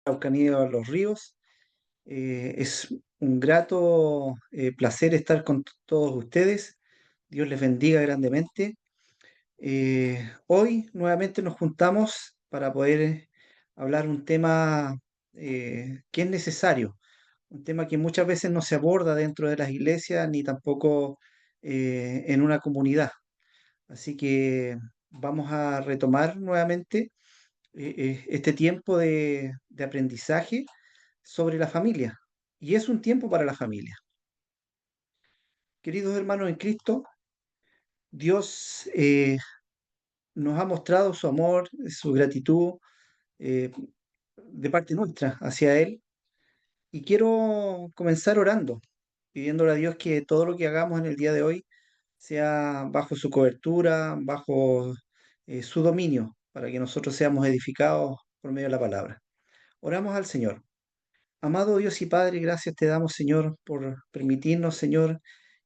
Araucanía de los Ríos. Es un grato placer estar con todos ustedes. Dios les bendiga grandemente. Hoy nuevamente nos juntamos para poder hablar un tema que es necesario, un tema que muchas veces no se aborda dentro de las iglesias ni tampoco en una comunidad. Así que vamos a retomar nuevamente este tiempo de aprendizaje sobre la familia. Y es un tiempo para la familia. Queridos hermanos en Cristo, Dios nos ha mostrado su amor, su gratitud eh, de parte nuestra hacia Él. Y quiero comenzar orando, pidiéndole a Dios que todo lo que hagamos en el día de hoy sea bajo su cobertura, bajo su dominio, para que nosotros seamos edificados por medio de la palabra. Oramos al Señor. Amado Dios y Padre, gracias te damos, Señor, por permitirnos, Señor,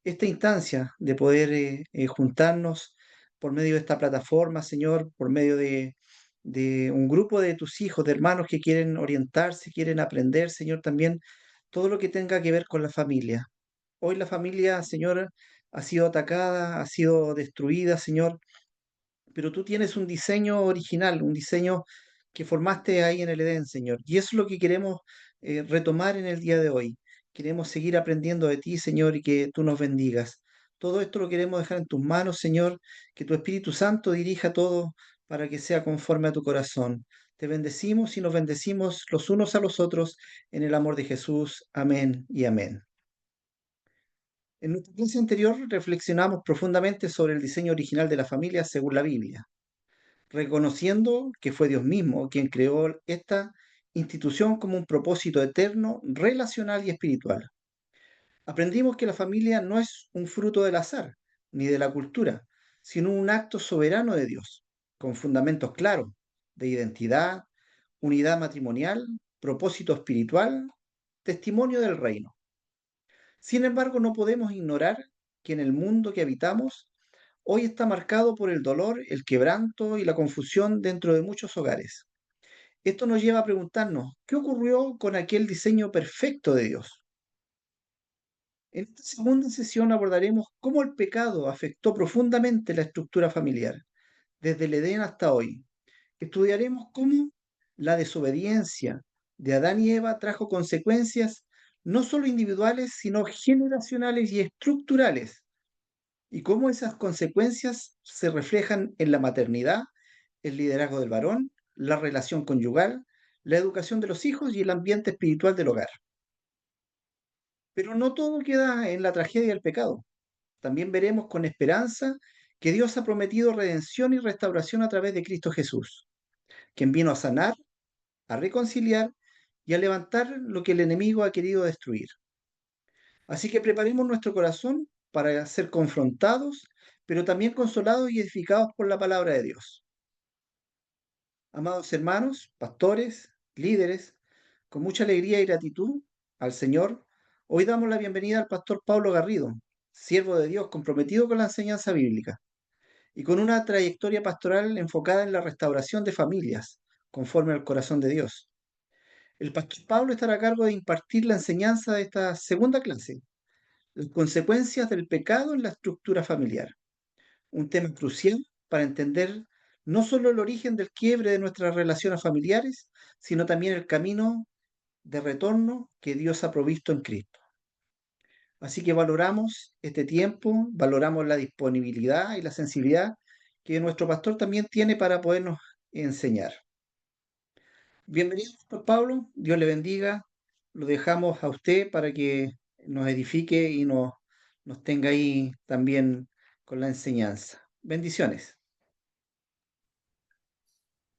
esta instancia de poder juntarnos por medio de esta plataforma, Señor, por medio de un grupo de tus hijos, de hermanos que quieren orientarse, quieren aprender, Señor, también todo lo que tenga que ver con la familia. Hoy la familia, Señor, ha sido atacada, ha sido destruida, Señor, pero tú tienes un diseño original, un diseño que formaste ahí en el Edén, Señor. Y eso es lo que queremos retomar en el día de hoy. Queremos seguir aprendiendo de ti, Señor, y que tú nos bendigas. Todo esto lo queremos dejar en tus manos, Señor, que tu Espíritu Santo dirija todo para que sea conforme a tu corazón. Te bendecimos y nos bendecimos los unos a los otros en el amor de Jesús. Amén y amén. En nuestra clase anterior reflexionamos profundamente sobre el diseño original de la familia según la Biblia, reconociendo que fue Dios mismo quien creó esta institución como un propósito eterno, relacional y espiritual. Aprendimos que la familia no es un fruto del azar ni de la cultura, sino un acto soberano de Dios, con fundamentos claros de identidad, unidad matrimonial, propósito espiritual, testimonio del reino. Sin embargo, no podemos ignorar que en el mundo que habitamos hoy está marcado por el dolor, el quebranto y la confusión dentro de muchos hogares. Esto nos lleva a preguntarnos, ¿qué ocurrió con aquel diseño perfecto de Dios? En esta segunda sesión abordaremos cómo el pecado afectó profundamente la estructura familiar, desde el Edén hasta hoy. Estudiaremos cómo la desobediencia de Adán y Eva trajo consecuencias no solo individuales, sino generacionales y estructurales, y cómo esas consecuencias se reflejan en la maternidad, el liderazgo del varón, la relación conyugal, la educación de los hijos y el ambiente espiritual del hogar. Pero no todo queda en la tragedia del pecado. También veremos con esperanza que Dios ha prometido redención y restauración a través de Cristo Jesús, quien vino a sanar, a reconciliar y a levantar lo que el enemigo ha querido destruir. Así que preparemos nuestro corazón para ser confrontados, pero también consolados y edificados por la palabra de Dios. Amados hermanos, pastores, líderes, con mucha alegría y gratitud al Señor, hoy damos la bienvenida al pastor Pablo Garrido, siervo de Dios comprometido con la enseñanza bíblica y con una trayectoria pastoral enfocada en la restauración de familias, conforme al corazón de Dios. El pastor Pablo estará a cargo de impartir la enseñanza de esta segunda clase, las consecuencias del pecado en la estructura familiar, un tema crucial para entender no solo el origen del quiebre de nuestras relaciones familiares, sino también el camino de retorno que Dios ha provisto en Cristo. Así que valoramos este tiempo, valoramos la disponibilidad y la sensibilidad que nuestro pastor también tiene para podernos enseñar. Bienvenido, Pastor Pablo, Dios le bendiga. Lo dejamos a usted para que nos edifique y nos tenga ahí también con la enseñanza. Bendiciones.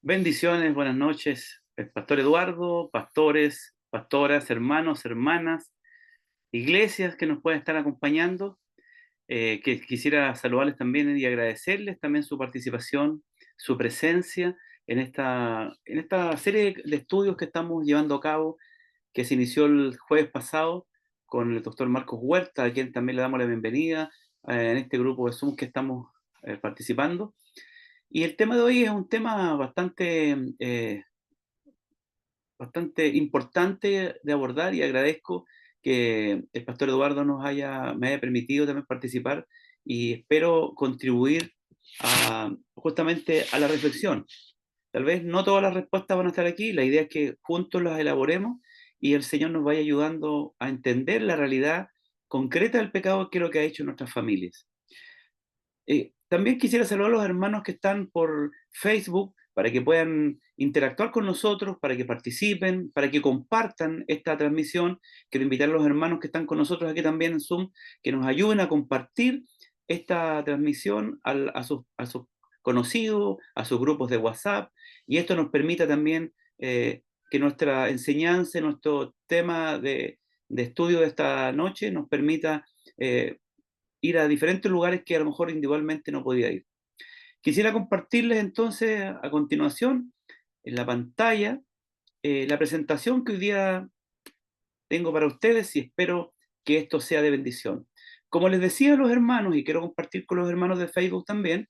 Bendiciones, buenas noches, el pastor Eduardo, pastores, pastoras, hermanos, hermanas, iglesias que nos pueden estar acompañando, que quisiera saludarles también y agradecerles también su participación, su presencia en esta serie de estudios que estamos llevando a cabo, que se inició el jueves pasado con el doctor Marcos Huerta, a quien también le damos la bienvenida en este grupo de Zoom que estamos participando. Y el tema de hoy es un tema bastante bastante importante de abordar y agradezco que el pastor Eduardo me haya permitido también participar y espero contribuir justamente a la reflexión. Tal vez no todas las respuestas van a estar aquí, la idea es que juntos las elaboremos y el Señor nos vaya ayudando a entender la realidad concreta del pecado que es lo que ha hecho en nuestras familias. También quisiera saludar a los hermanos que están por Facebook para que puedan interactuar con nosotros, para que participen, para que compartan esta transmisión. Quiero invitar a los hermanos que están con nosotros aquí también en Zoom, que nos ayuden a compartir esta transmisión a sus conocidos, a sus grupos de WhatsApp, y esto nos permita también que nuestra enseñanza, nuestro tema de estudio de esta noche nos permita ir a diferentes lugares que a lo mejor individualmente no podía ir. Quisiera compartirles entonces a continuación en la pantalla la presentación que hoy día tengo para ustedes y espero que esto sea de bendición. Como les decía a los hermanos, y quiero compartir con los hermanos de Facebook también,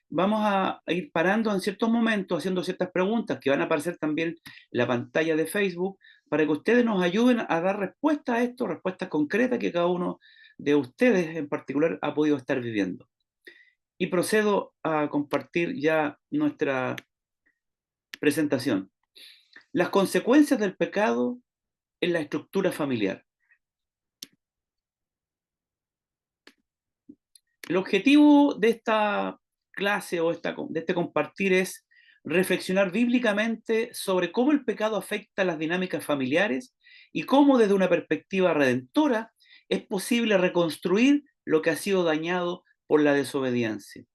vamos a ir parando en ciertos momentos, haciendo ciertas preguntas que van a aparecer también en la pantalla de Facebook, para que ustedes nos ayuden a dar respuesta a esto, respuestas concretas que cada uno de ustedes en particular ha podido estar viviendo. Y procedo a compartir ya nuestra presentación. Las consecuencias del pecado en la estructura familiar. El objetivo de esta clase o de este compartir es reflexionar bíblicamente sobre cómo el pecado afecta las dinámicas familiares y cómo desde una perspectiva redentora es posible reconstruir lo que ha sido dañado por la desobediencia.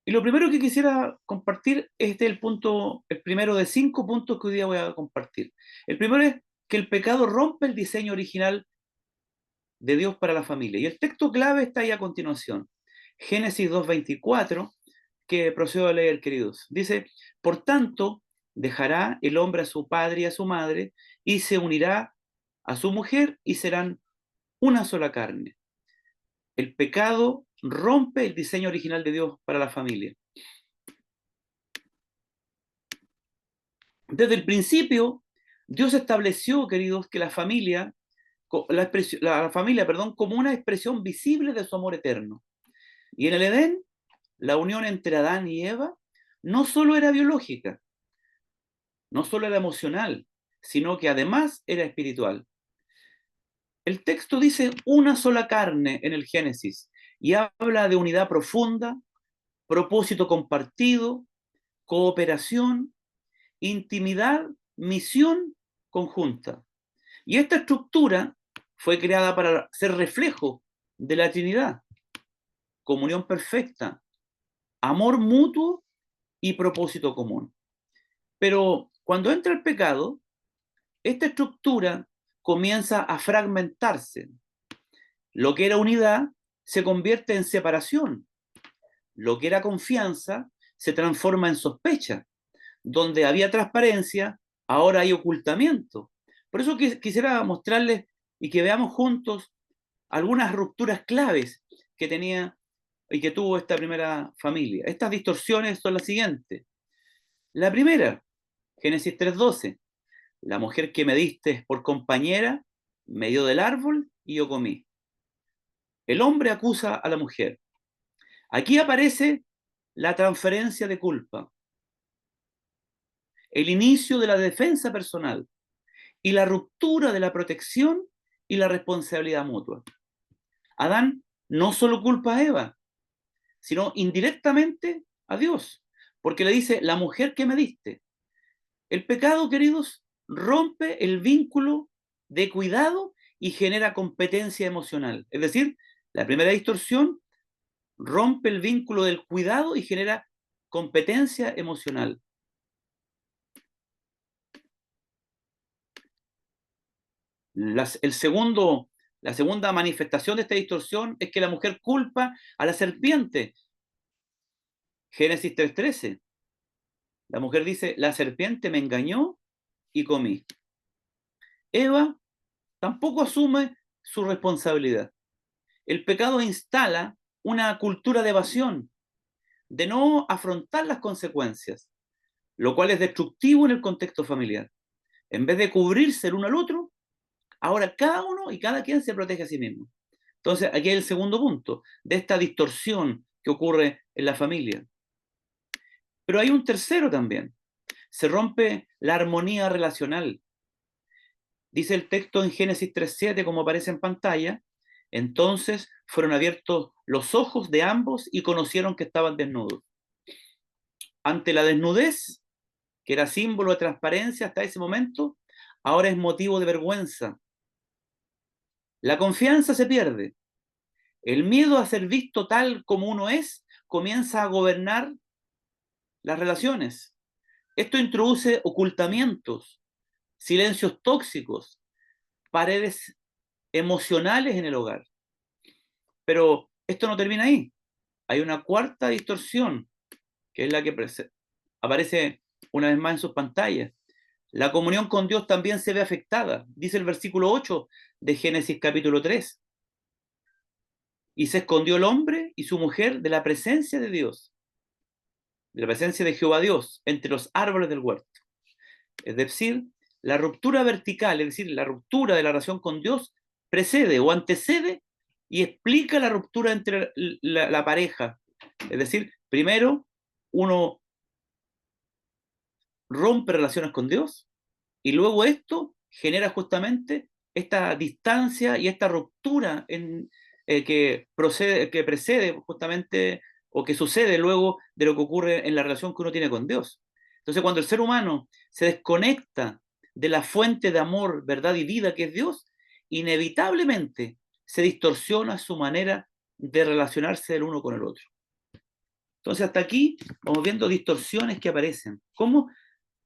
Y lo primero que quisiera compartir es el primero de 5 puntos que hoy día voy a compartir. El primero es que el pecado rompe el diseño original de Dios para la familia. Y el texto clave está ahí a continuación. Génesis 2:24, que procedo a leer, queridos. Dice, por tanto, dejará el hombre a su padre y a su madre, y se unirá a su mujer, y serán una sola carne. El pecado rompe el diseño original de Dios para la familia. Desde el principio, Dios estableció, queridos, que la familia, perdón, como una expresión visible de su amor eterno. Y en el Edén, la unión entre Adán y Eva no solo era biológica, no solo era emocional, sino que además era espiritual. El texto dice una sola carne en el Génesis y habla de unidad profunda, propósito compartido, cooperación, intimidad, misión conjunta. Y esta estructura fue creada para ser reflejo de la Trinidad, comunión perfecta, amor mutuo y propósito común. Pero cuando entra el pecado, esta estructura comienza a fragmentarse. Lo que era unidad se convierte en separación. Lo que era confianza se transforma en sospecha. Donde había transparencia, ahora hay ocultamiento. Por eso quisiera mostrarles y que veamos juntos algunas rupturas claves que tenía y que tuvo esta primera familia. Estas distorsiones son las siguientes. La primera, Génesis 3:12. La mujer que me diste por compañera me dio del árbol y yo comí. El hombre acusa a la mujer. Aquí aparece la transferencia de culpa, el inicio de la defensa personal y la ruptura de la protección y la responsabilidad mutua. Adán no solo culpa a Eva, sino indirectamente a Dios, porque le dice, la mujer que me diste. El pecado, queridos, rompe el vínculo de cuidado y genera competencia emocional. Es decir, la primera distorsión rompe el vínculo del cuidado y genera competencia emocional. La segunda manifestación de esta distorsión es que la mujer culpa a la serpiente. Génesis 3:13. La mujer dice, la serpiente me engañó y comí. Eva tampoco asume su responsabilidad. El pecado instala una cultura de evasión, de no afrontar las consecuencias. lo cual es destructivo en el contexto familiar. En vez de cubrirse el uno al otro, ahora cada uno y cada quien se protege a sí mismo. Entonces, aquí hay el segundo punto de esta distorsión que ocurre en la familia. Pero hay un tercero también. Se rompe la armonía relacional. Dice el texto en Génesis 3:7, como aparece en pantalla, entonces fueron abiertos los ojos de ambos y conocieron que estaban desnudos. Ante la desnudez, que era símbolo de transparencia hasta ese momento, ahora es motivo de vergüenza. La confianza se pierde. El miedo a ser visto tal como uno es comienza a gobernar las relaciones. Esto introduce ocultamientos, silencios tóxicos, paredes emocionales en el hogar. Pero esto no termina ahí. Hay una cuarta distorsión, que es la que aparece una vez más en sus pantallas. La comunión con Dios también se ve afectada, dice el versículo 8 de Génesis capítulo 3. Y se escondió el hombre y su mujer de la presencia de Dios, de la presencia de Jehová Dios, entre los árboles del huerto. Es decir, la ruptura vertical, es decir, la ruptura de la relación con Dios, precede o antecede y explica la ruptura entre la pareja. Es decir, primero uno rompe relaciones con Dios y luego esto genera justamente esta distancia y esta ruptura que precede justamente o que sucede luego de lo que ocurre en la relación que uno tiene con Dios. Entonces, cuando el ser humano se desconecta de la fuente de amor, verdad y vida que es Dios, inevitablemente se distorsiona su manera de relacionarse el uno con el otro. Entonces, hasta aquí vamos viendo distorsiones que aparecen. ¿Cómo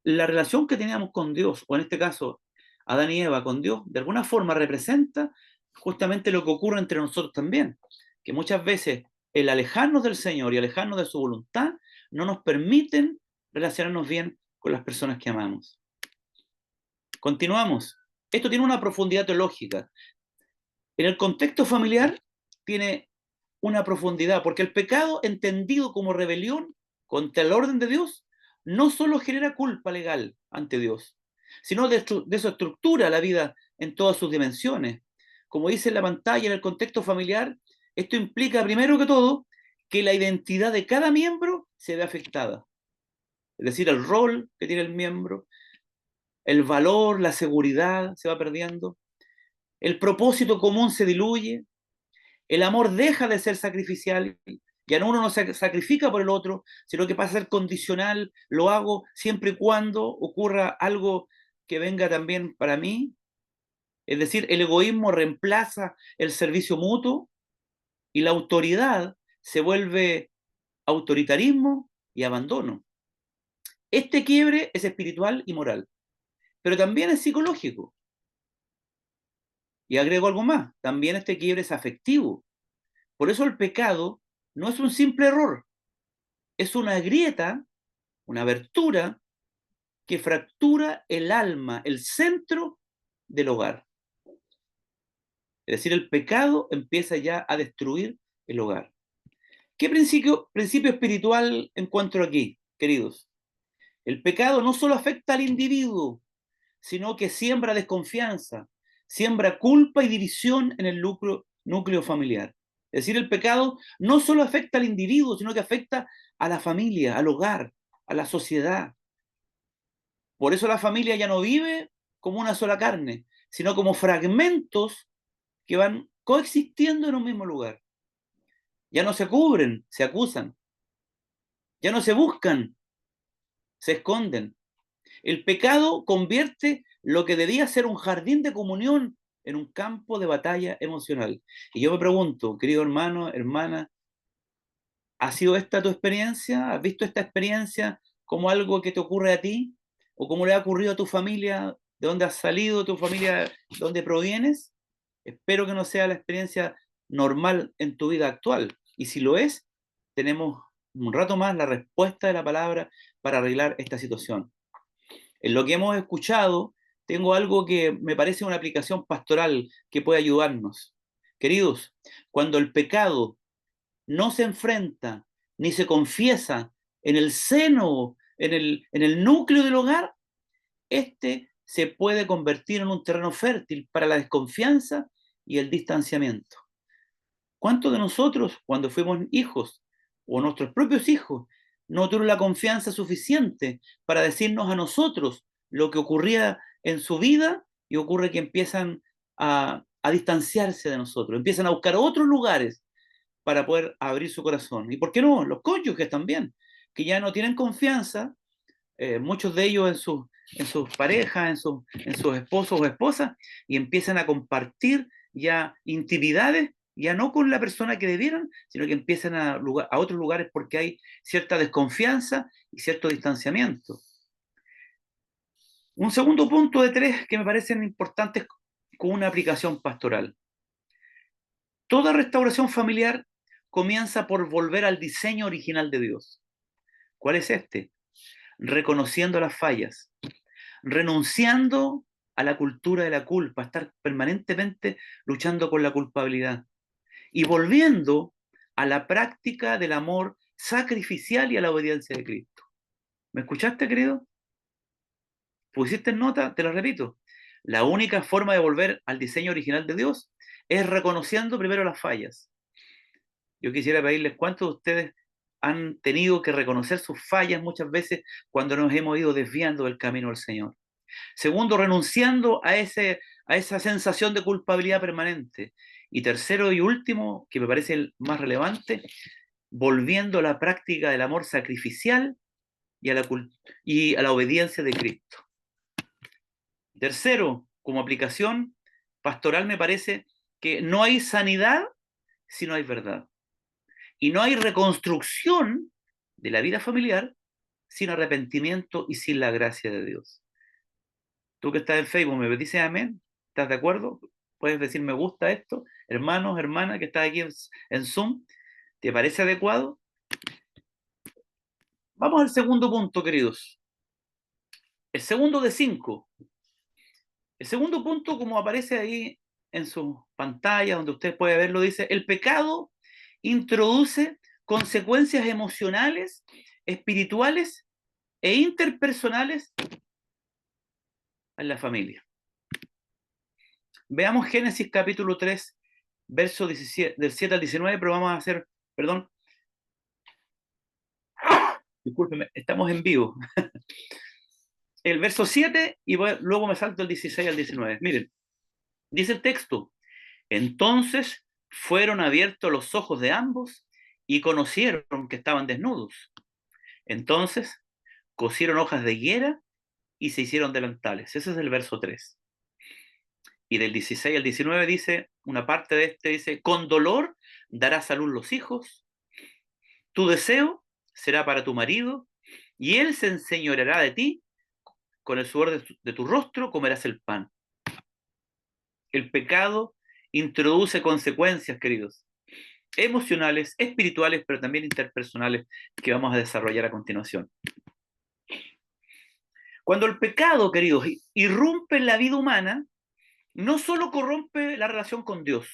la relación que teníamos con Dios, o en este caso Adán y Eva con Dios, de alguna forma representa justamente lo que ocurre entre nosotros también? Que muchas veces el alejarnos del Señor y alejarnos de su voluntad no nos permiten relacionarnos bien con las personas que amamos. Continuamos. Esto tiene una profundidad teológica. En el contexto familiar tiene una profundidad, porque el pecado entendido como rebelión contra el orden de Dios no solo genera culpa legal ante Dios, sino de eso estructura la vida en todas sus dimensiones. Como dice en la pantalla, en el contexto familiar, esto implica primero que todo que la identidad de cada miembro se ve afectada. Es decir, el rol que tiene el miembro, el valor, la seguridad se va perdiendo, el propósito común se diluye, el amor deja de ser sacrificial, ya no uno no se sacrifica por el otro, sino que pasa a ser condicional, lo hago siempre y cuando ocurra algo que venga también para mí. Es decir, el egoísmo reemplaza el servicio mutuo y la autoridad se vuelve autoritarismo y abandono. Este quiebre es espiritual y moral, pero también es psicológico. Y agrego algo más, también este quiebre es afectivo. Por eso el pecado no es un simple error, es una grieta, una abertura que fractura el alma, el centro del hogar. Es decir, el pecado empieza ya a destruir el hogar. ¿Qué principio espiritual encuentro aquí, queridos? El pecado no solo afecta al individuo, sino que siembra desconfianza, siembra culpa y división en el núcleo familiar. Es decir, el pecado no solo afecta al individuo, sino que afecta a la familia, al hogar, a la sociedad. Por eso la familia ya no vive como una sola carne, sino como fragmentos que van coexistiendo en un mismo lugar. Ya no se cubren, se acusan. Ya no se buscan, se esconden. El pecado convierte lo que debía ser un jardín de comunión en un campo de batalla emocional. Y yo me pregunto, querido hermano, hermana, ¿ha sido esta tu experiencia? ¿Has visto esta experiencia como algo que te ocurre a ti? ¿O cómo le ha ocurrido a tu familia? ¿De dónde has salido? ¿Tu familia? ¿De dónde provienes? Espero que no sea la experiencia normal en tu vida actual. Y si lo es, tenemos un rato más la respuesta de la palabra para arreglar esta situación. En lo que hemos escuchado, tengo algo que me parece una aplicación pastoral que puede ayudarnos. Queridos, cuando el pecado no se enfrenta ni se confiesa en el seno en el núcleo del hogar, este se puede convertir en un terreno fértil para la desconfianza y el distanciamiento. ¿Cuántos de nosotros, cuando fuimos hijos, o nuestros propios hijos, no tuvieron la confianza suficiente para decirnos a nosotros lo que ocurría en su vida y ocurre que empiezan a distanciarse de nosotros, empiezan a buscar otros lugares para poder abrir su corazón? ¿Y por qué no? Los cónyuges también, que ya no tienen confianza, muchos de ellos en sus parejas, en sus esposos o esposas, y empiezan a compartir ya intimidades, ya no con la persona que debieran, sino que empiezan a otros lugares porque hay cierta desconfianza y cierto distanciamiento. Un segundo punto de tres que me parecen importantes con una aplicación pastoral. Toda restauración familiar comienza por volver al diseño original de Dios. ¿Cuál es este? Reconociendo las fallas, renunciando a la cultura de la culpa, estar permanentemente luchando con la culpabilidad y volviendo a la práctica del amor sacrificial y a la obediencia de Cristo. ¿Me escuchaste, querido? ¿Pusiste en nota? Te lo repito. La única forma de volver al diseño original de Dios es reconociendo primero las fallas. Yo quisiera pedirles cuántos de ustedes han tenido que reconocer sus fallas muchas veces cuando nos hemos ido desviando del camino del Señor. Segundo, renunciando a esa sensación de culpabilidad permanente. Y tercero y último, que me parece el más relevante, volviendo a la práctica del amor sacrificial y a la obediencia de Cristo. Tercero, como aplicación pastoral, me parece que no hay sanidad si no hay verdad. Y no hay reconstrucción de la vida familiar sin arrepentimiento y sin la gracia de Dios. Tú que estás en Facebook, ¿me dices amén? ¿Estás de acuerdo? Puedes decir me gusta esto. Hermanos, hermanas que estás aquí en Zoom, ¿te parece adecuado? Vamos al segundo punto, queridos. El segundo de 5. El segundo punto, como aparece ahí en su pantalla, donde usted puede verlo, dice, el pecado introduce consecuencias emocionales, espirituales e interpersonales en la familia. Veamos Génesis capítulo 3, verso 17, del 7 al 19, pero vamos a hacer, perdón, discúlpeme, estamos en vivo. El verso 7 y luego me salto el 16 al 19. Miren, dice el texto, entonces fueron abiertos los ojos de ambos y conocieron que estaban desnudos. Entonces cosieron hojas de higuera y se hicieron delantales. Ese es el verso 3. Y del 16 al 19 dice, una parte de este dice, con dolor darás a luz los hijos, tu deseo será para tu marido, y él se enseñoreará de ti, con el sudor de tu rostro comerás el pan. El pecado introduce consecuencias, queridos, emocionales, espirituales, pero también interpersonales, que vamos a desarrollar a continuación. Cuando el pecado, queridos, irrumpe en la vida humana, no solo corrompe la relación con Dios,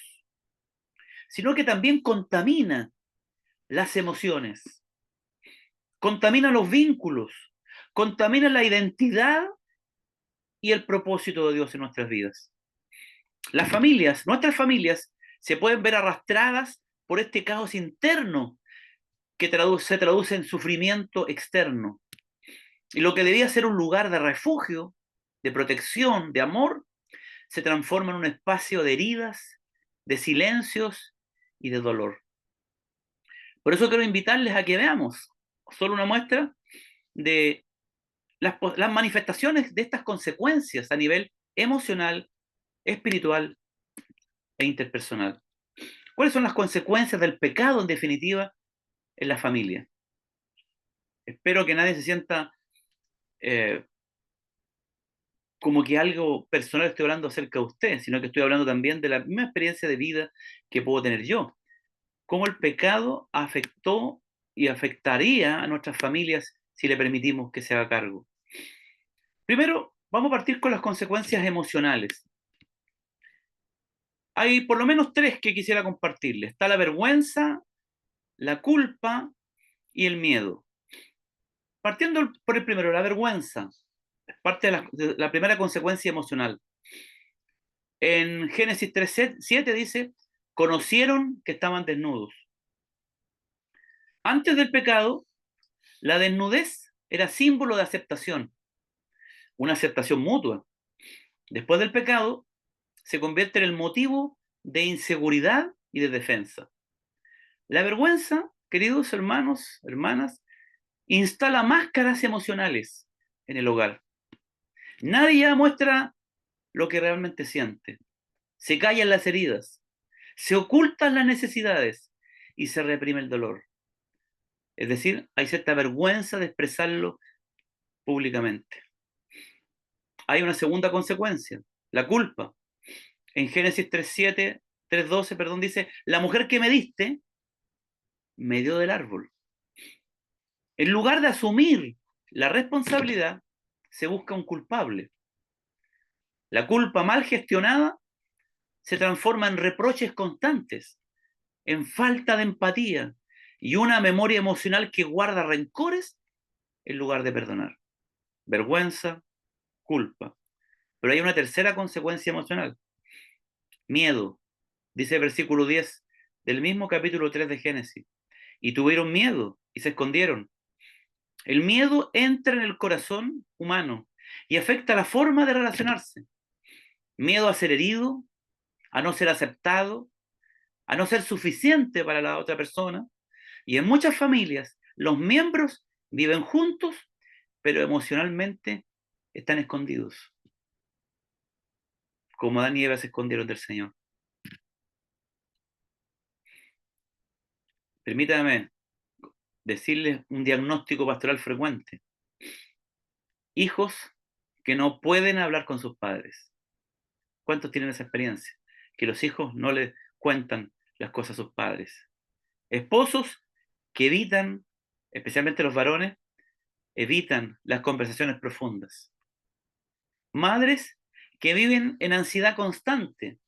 sino que también contamina las emociones, contamina los vínculos, contamina la identidad y el propósito de Dios en nuestras vidas. Las familias, nuestras familias, se pueden ver arrastradas por este caos interno que se traduce en sufrimiento externo. Y lo que debía ser un lugar de refugio, de protección, de amor, se transforma en un espacio de heridas, de silencios y de dolor. Por eso quiero invitarles a que veamos solo una muestra de las manifestaciones de estas consecuencias a nivel emocional, espiritual e interpersonal. ¿Cuáles son las consecuencias del pecado, en definitiva, en la familia? Espero que nadie se sienta eh, como que algo personal estoy hablando acerca de usted, sino que estoy hablando también de la misma experiencia de vida que puedo tener yo. Cómo el pecado afectó y afectaría a nuestras familias si le permitimos que se haga cargo. Primero, vamos a partir con las consecuencias emocionales. Hay por lo menos tres que quisiera compartirles. Está la vergüenza, la culpa y el miedo. Partiendo por el primero, la vergüenza. Es parte de la primera consecuencia emocional. En Génesis 3:7 dice, conocieron que estaban desnudos. Antes del pecado, la desnudez era símbolo de aceptación, una aceptación mutua. Después del pecado, se convierte en el motivo de inseguridad y de defensa. La vergüenza, queridos hermanos, hermanas, instala máscaras emocionales en el hogar. Nadie ya muestra lo que realmente siente. Se callan las heridas, se ocultan las necesidades y se reprime el dolor. Es decir, hay cierta vergüenza de expresarlo públicamente. Hay una segunda consecuencia, la culpa. En Génesis 3:12, perdón, dice, la mujer que me diste me dio del árbol. En lugar de asumir la responsabilidad, se busca un culpable. La culpa mal gestionada se transforma en reproches constantes, en falta de empatía y una memoria emocional que guarda rencores en lugar de perdonar. Vergüenza, culpa. Pero hay una tercera consecuencia emocional, miedo. Dice el versículo 10 del mismo capítulo 3 de Génesis. Y tuvieron miedo y se escondieron. El miedo entra en el corazón humano y afecta la forma de relacionarse. Miedo a ser herido, a no ser aceptado, a no ser suficiente para la otra persona. Y en muchas familias, los miembros viven juntos, pero emocionalmente están escondidos, como Adán y Eva se escondieron del Señor. Permítame decirles un diagnóstico pastoral frecuente. Hijos que no pueden hablar con sus padres. ¿Cuántos tienen esa experiencia? Que los hijos no les cuentan las cosas a sus padres. Esposos que evitan, especialmente los varones, evitan las conversaciones profundas. Madres que viven en ansiedad constante,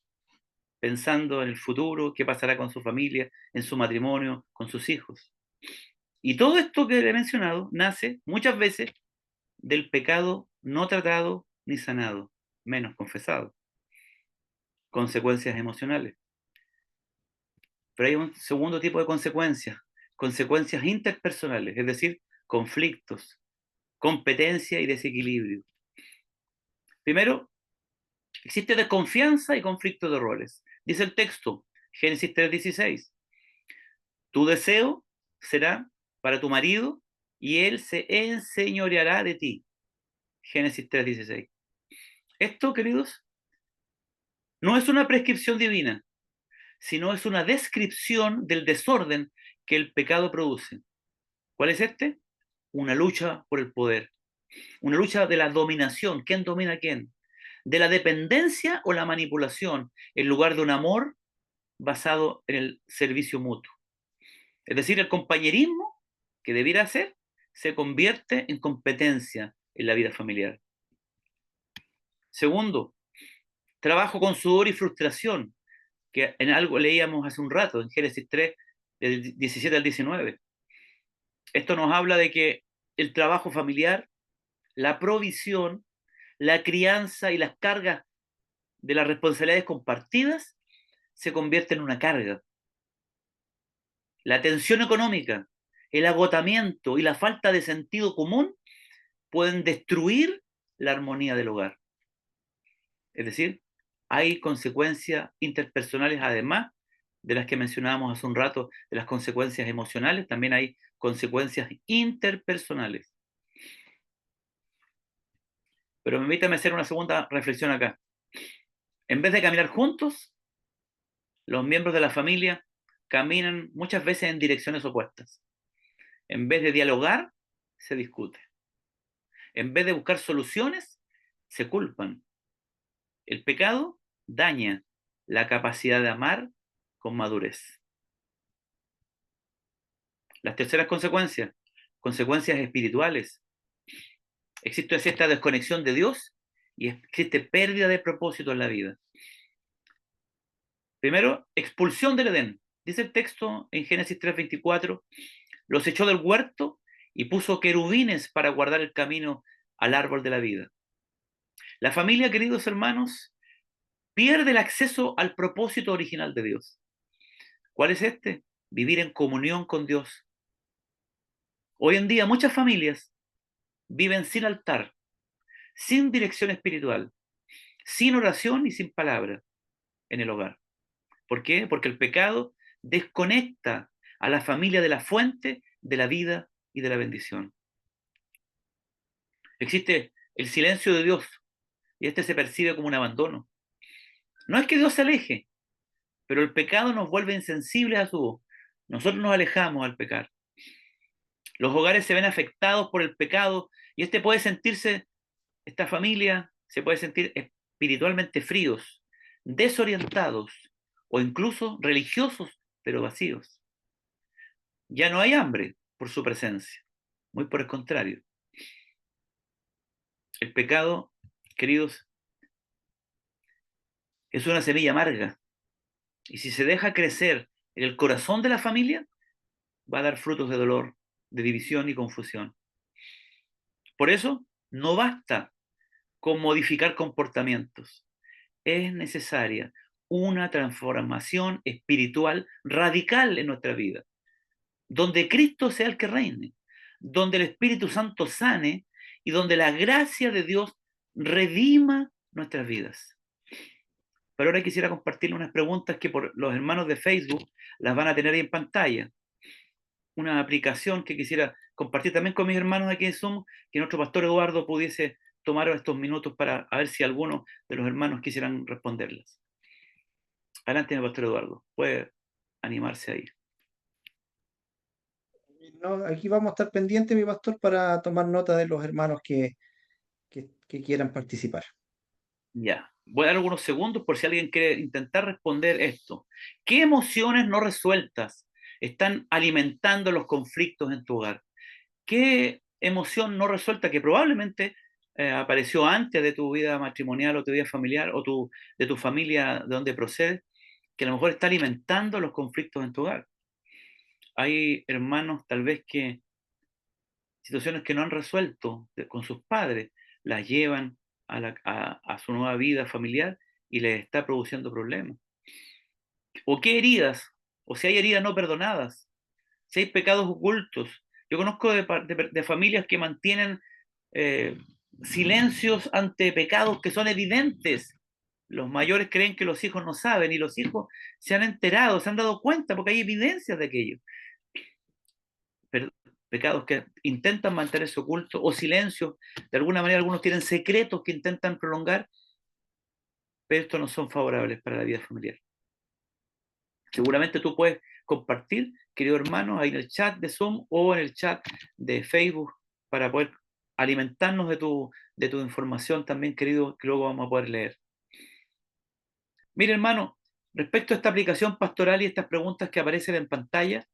pensando en el futuro, qué pasará con su familia, en su matrimonio, con sus hijos. Y todo esto que he mencionado nace muchas veces del pecado no tratado ni sanado, menos confesado. Consecuencias emocionales. Pero hay un segundo tipo de consecuencias, consecuencias interpersonales, es decir, conflictos, competencia y desequilibrio. Primero, existe desconfianza y conflicto de roles. Dice el texto, Génesis 3:16, tu deseo será para tu marido y él se enseñoreará de ti. Génesis 3:16. Esto, queridos, no es una prescripción divina, sino es una descripción del desorden que el pecado produce. ¿Cuál es este? Una lucha por el poder, una lucha de la dominación. ¿Quién domina a quién? De la dependencia o la manipulación, en lugar de un amor basado en el servicio mutuo. Es decir, el compañerismo que debiera ser se convierte en competencia en la vida familiar. Segundo, trabajo con sudor y frustración, que en algo leíamos hace un rato, en Génesis 3, del 17 al 19. Esto nos habla de que el trabajo familiar, la provisión, la crianza y las cargas de las responsabilidades compartidas se convierten en una carga. La tensión económica, el agotamiento y la falta de sentido común pueden destruir la armonía del hogar. Es decir, hay consecuencias interpersonales además de las que mencionábamos hace un rato, de las consecuencias emocionales, también hay consecuencias interpersonales. Pero permítame hacer una segunda reflexión acá. En vez de caminar juntos, los miembros de la familia caminan muchas veces en direcciones opuestas. En vez de dialogar, se discute. En vez de buscar soluciones, se culpan. El pecado daña la capacidad de amar con madurez. Las terceras consecuencias, consecuencias espirituales. Existe esta desconexión de Dios y existe pérdida de propósito en la vida. Primero, expulsión del Edén. Dice el texto en Génesis 3:24, los echó del huerto y puso querubines para guardar el camino al árbol de la vida. La familia, queridos hermanos, pierde el acceso al propósito original de Dios. ¿Cuál es este? Vivir en comunión con Dios. Hoy en día muchas familias viven sin altar, sin dirección espiritual, sin oración y sin palabra en el hogar. ¿Por qué? Porque el pecado desconecta a la familia de la fuente de la vida y de la bendición. Existe el silencio de Dios y este se percibe como un abandono. No es que Dios se aleje, pero el pecado nos vuelve insensibles a su voz. Nosotros nos alejamos al pecar. Los hogares se ven afectados por el pecado y esta familia se puede sentir espiritualmente fríos, desorientados o incluso religiosos, pero vacíos. Ya no hay hambre por su presencia, muy por el contrario. El pecado, queridos, es una semilla amarga y si se deja crecer en el corazón de la familia, va a dar frutos de dolor, de división y confusión. Por eso, no basta con modificar comportamientos. Es necesaria una transformación espiritual radical en nuestra vida, donde Cristo sea el que reine, donde el Espíritu Santo sane y donde la gracia de Dios redima nuestras vidas. Pero ahora quisiera compartirle unas preguntas que por los hermanos de Facebook las van a tener ahí en pantalla. Una aplicación que quisiera compartir también con mis hermanos aquí en Zoom, que nuestro pastor Eduardo pudiese tomar estos minutos para a ver si alguno de los hermanos quisieran responderlas. Adelante, pastor Eduardo, puede animarse ahí. No, aquí vamos a estar pendientes, mi pastor, para tomar nota de los hermanos que quieran participar. Ya, voy a dar algunos segundos por si alguien quiere intentar responder esto. ¿Qué emociones no resueltas están alimentando los conflictos en tu hogar? ¿Qué emoción no resuelta que probablemente apareció antes de tu vida matrimonial o tu vida familiar o de tu familia de donde procedes, que a lo mejor está alimentando los conflictos en tu hogar? Hay hermanos tal vez que situaciones que no han resuelto con sus padres las llevan a su nueva vida familiar y les está produciendo problemas. ¿O qué heridas? O si hay heridas no perdonadas, si hay pecados ocultos. Yo conozco de familias que mantienen eh, silencios ante pecados que son evidentes. Los mayores creen que los hijos no saben y los hijos se han enterado, se han dado cuenta porque hay evidencias de aquello. Pero pecados que intentan mantenerse ocultos o silencio. De alguna manera algunos tienen secretos que intentan prolongar, pero estos no son favorables para la vida familiar. Seguramente tú puedes compartir, querido hermano, ahí en el chat de Zoom o en el chat de Facebook para poder alimentarnos de tu información también, querido, que luego vamos a poder leer. Mire, hermano, respecto a esta aplicación pastoral y estas preguntas que aparecen en pantalla,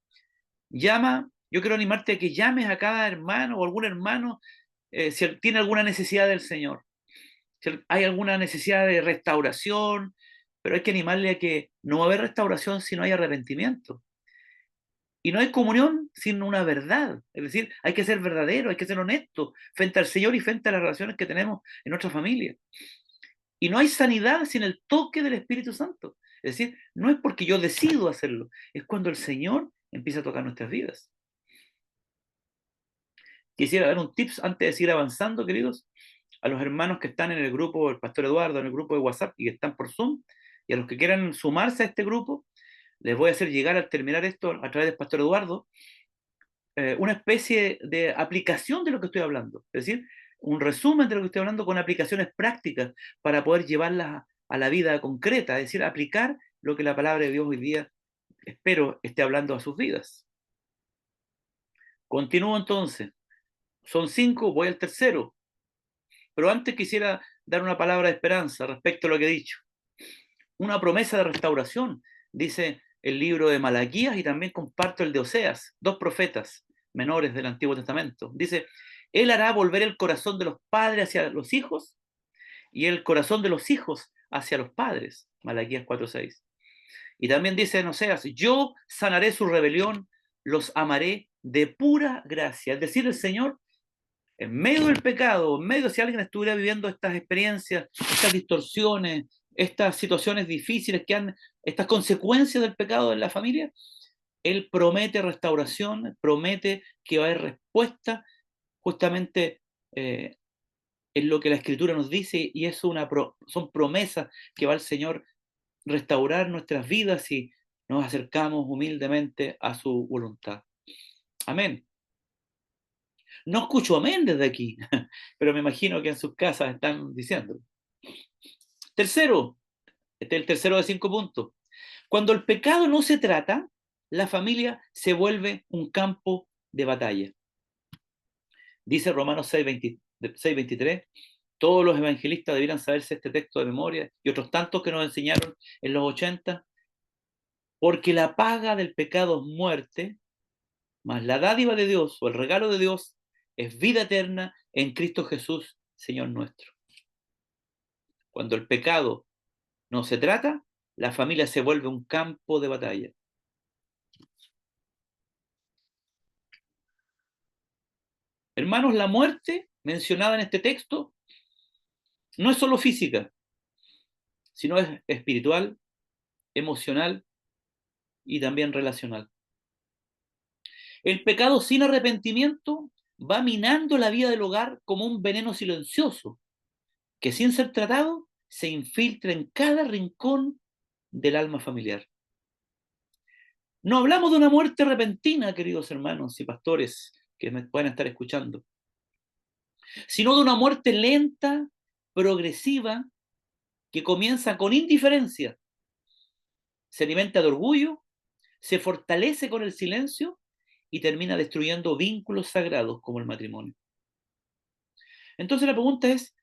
yo quiero animarte a que llames a cada hermano o algún hermano si tiene alguna necesidad del Señor, si hay alguna necesidad de restauración, pero hay que animarle a que no va a haber restauración si no hay arrepentimiento. Y no hay comunión sin una verdad. Es decir, hay que ser verdadero, hay que ser honesto frente al Señor y frente a las relaciones que tenemos en nuestra familia. Y no hay sanidad sin el toque del Espíritu Santo. Es decir, no es porque yo decido hacerlo, es cuando el Señor empieza a tocar nuestras vidas. Quisiera dar un tips antes de seguir avanzando, queridos, a los hermanos que están en el grupo, el pastor Eduardo, en el grupo de WhatsApp y que están por Zoom, y a los que quieran sumarse a este grupo, les voy a hacer llegar al terminar esto a través del pastor Eduardo, una especie de aplicación de lo que estoy hablando, es decir, un resumen de lo que estoy hablando con aplicaciones prácticas para poder llevarlas a la vida concreta, es decir, aplicar lo que la palabra de Dios hoy día espero esté hablando a sus vidas. Continúo entonces. Son 5, voy al tercero. Pero antes quisiera dar una palabra de esperanza respecto a lo que he dicho. Una promesa de restauración, dice el libro de Malaquías y también comparto el de Oseas, dos profetas menores del Antiguo Testamento. Dice, Él hará volver el corazón de los padres hacia los hijos y el corazón de los hijos hacia los padres. Malaquías 4:6. Y también dice en Oseas, yo sanaré su rebelión, los amaré de pura gracia. Es decir, el Señor, en medio del pecado, en medio si alguien estuviera viviendo estas experiencias, estas distorsiones, estas situaciones difíciles estas consecuencias del pecado en la familia, Él promete restauración, promete que va a haber respuesta justamente en lo que la Escritura nos dice, y son promesas que va el Señor restaurar nuestras vidas si nos acercamos humildemente a su voluntad. Amén. No escucho amén desde aquí, pero me imagino que en sus casas están diciendo. Tercero, este es el tercero de 5 puntos. Cuando el pecado no se trata, la familia se vuelve un campo de batalla. Dice Romanos 6:23, todos los evangelistas debieran saberse este texto de memoria y otros tantos que nos enseñaron en los 80, porque la paga del pecado es muerte, mas la dádiva de Dios o el regalo de Dios es vida eterna en Cristo Jesús, Señor nuestro. Cuando el pecado no se trata, la familia se vuelve un campo de batalla. Hermanos, la muerte mencionada en este texto no es solo física, sino es espiritual, emocional y también relacional. El pecado sin arrepentimiento va minando la vida del hogar como un veneno silencioso que sin ser tratado se infiltra en cada rincón del alma familiar. No hablamos de una muerte repentina, queridos hermanos y pastores que me pueden estar escuchando, sino de una muerte lenta, progresiva, que comienza con indiferencia, se alimenta de orgullo, se fortalece con el silencio y termina destruyendo vínculos sagrados como el matrimonio. Entonces la pregunta es,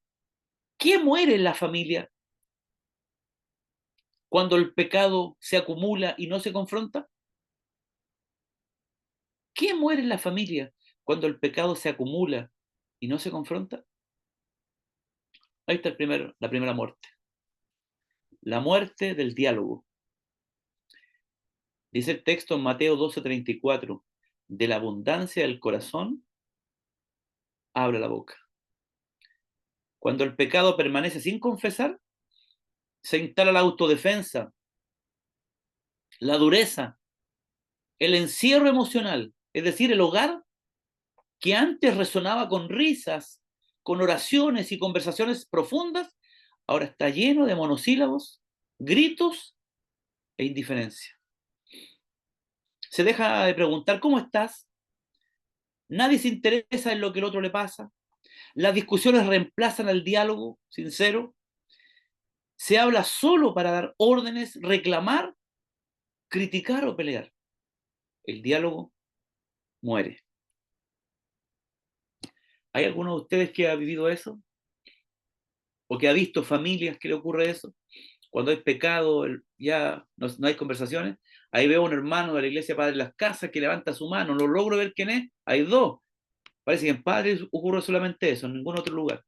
¿qué muere en la familia cuando el pecado se acumula y no se confronta? ¿Qué muere en la familia cuando el pecado se acumula y no se confronta? Ahí está la primera muerte. La muerte del diálogo. Dice el texto en Mateo 12:34, de la abundancia del corazón habla la boca. Cuando el pecado permanece sin confesar, se instala la autodefensa, la dureza, el encierro emocional, es decir, el hogar que antes resonaba con risas, con oraciones y conversaciones profundas, ahora está lleno de monosílabos, gritos e indiferencia. Se deja de preguntar ¿cómo estás? Nadie se interesa en lo que el otro le pasa. Las discusiones reemplazan al diálogo sincero. Se habla solo para dar órdenes, reclamar, criticar o pelear. El diálogo muere. ¿Hay alguno de ustedes que ha vivido eso? ¿O que ha visto familias que le ocurre eso? Cuando hay pecado, ya no hay conversaciones. Ahí veo a un hermano de la iglesia Padre de las Casas que levanta su mano. No logro ver quién es. Hay dos. Parece que en Padre ocurre solamente eso, en ningún otro lugar.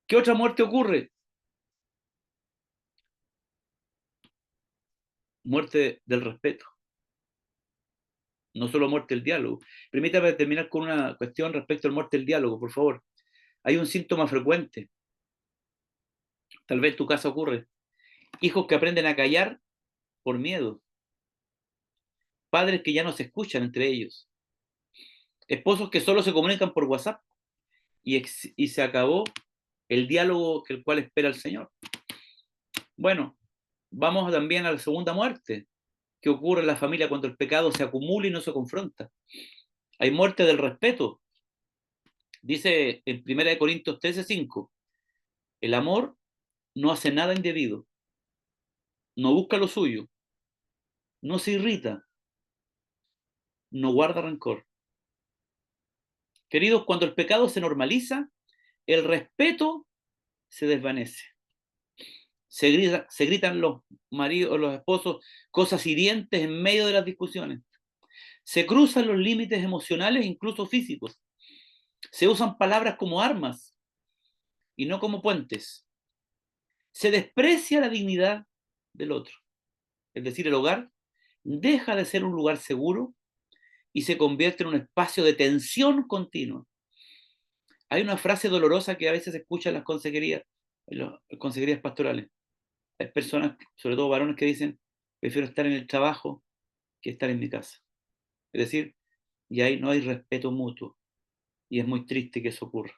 ¿Qué otra muerte ocurre? Muerte del respeto. No solo muerte del diálogo. Permítame terminar con una cuestión respecto a la muerte del diálogo, por favor. Hay un síntoma frecuente. Tal vez en tu casa ocurre. Hijos que aprenden a callar por miedo. Padres que ya no se escuchan entre ellos. Esposos que solo se comunican por WhatsApp y se acabó el diálogo que el cual espera el Señor. Bueno, vamos también a la segunda muerte que ocurre en la familia cuando el pecado se acumula y no se confronta. Hay muerte del respeto. Dice en 1 Corintios 13:5, el amor no hace nada indebido, no busca lo suyo, no se irrita, no guarda rencor. Queridos, cuando el pecado se normaliza, el respeto se desvanece. Se gritan los maridos, los esposos, cosas hirientes en medio de las discusiones. Se cruzan los límites emocionales, incluso físicos. Se usan palabras como armas y no como puentes. Se desprecia la dignidad del otro. Es decir, el hogar deja de ser un lugar seguro y se convierte en un espacio de tensión continua. Hay una frase dolorosa que a veces se escucha en las consejerías pastorales. Hay personas, sobre todo varones, que dicen, prefiero estar en el trabajo que estar en mi casa. Es decir, y ahí no hay respeto mutuo. Y es muy triste que eso ocurra.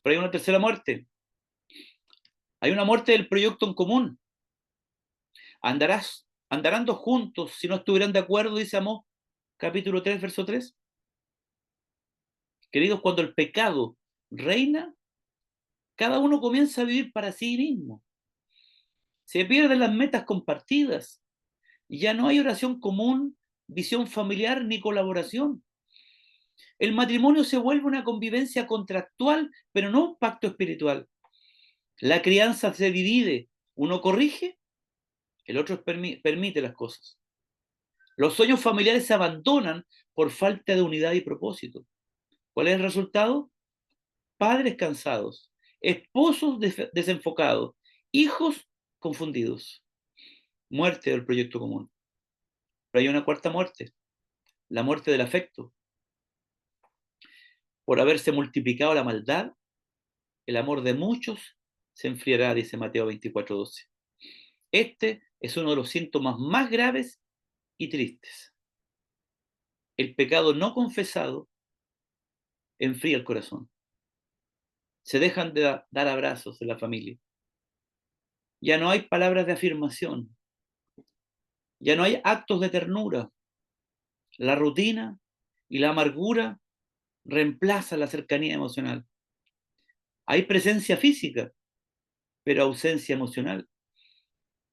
Pero hay una tercera muerte. Hay una muerte del proyecto en común. Andarán dos juntos si no estuvieran de acuerdo, dice Amós, capítulo 3, verso 3. Queridos, cuando el pecado reina, cada uno comienza a vivir para sí mismo. Se pierden las metas compartidas. Ya no hay oración común, visión familiar ni colaboración. El matrimonio se vuelve una convivencia contractual, pero no un pacto espiritual. La crianza se divide. Uno corrige, el otro permite las cosas. Los sueños familiares se abandonan por falta de unidad y propósito. ¿Cuál es el resultado? Padres cansados, esposos desenfocados, hijos confundidos. Muerte del proyecto común. Pero hay una cuarta muerte, la muerte del afecto. Por haberse multiplicado la maldad, el amor de muchos se enfriará, dice Mateo 24:12. Este es uno de los síntomas más graves y tristes. El pecado no confesado enfría el corazón. Se dejan de dar abrazos en la familia. Ya no hay palabras de afirmación. Ya no hay actos de ternura. La rutina y la amargura reemplazan la cercanía emocional. Hay presencia física, pero ausencia emocional.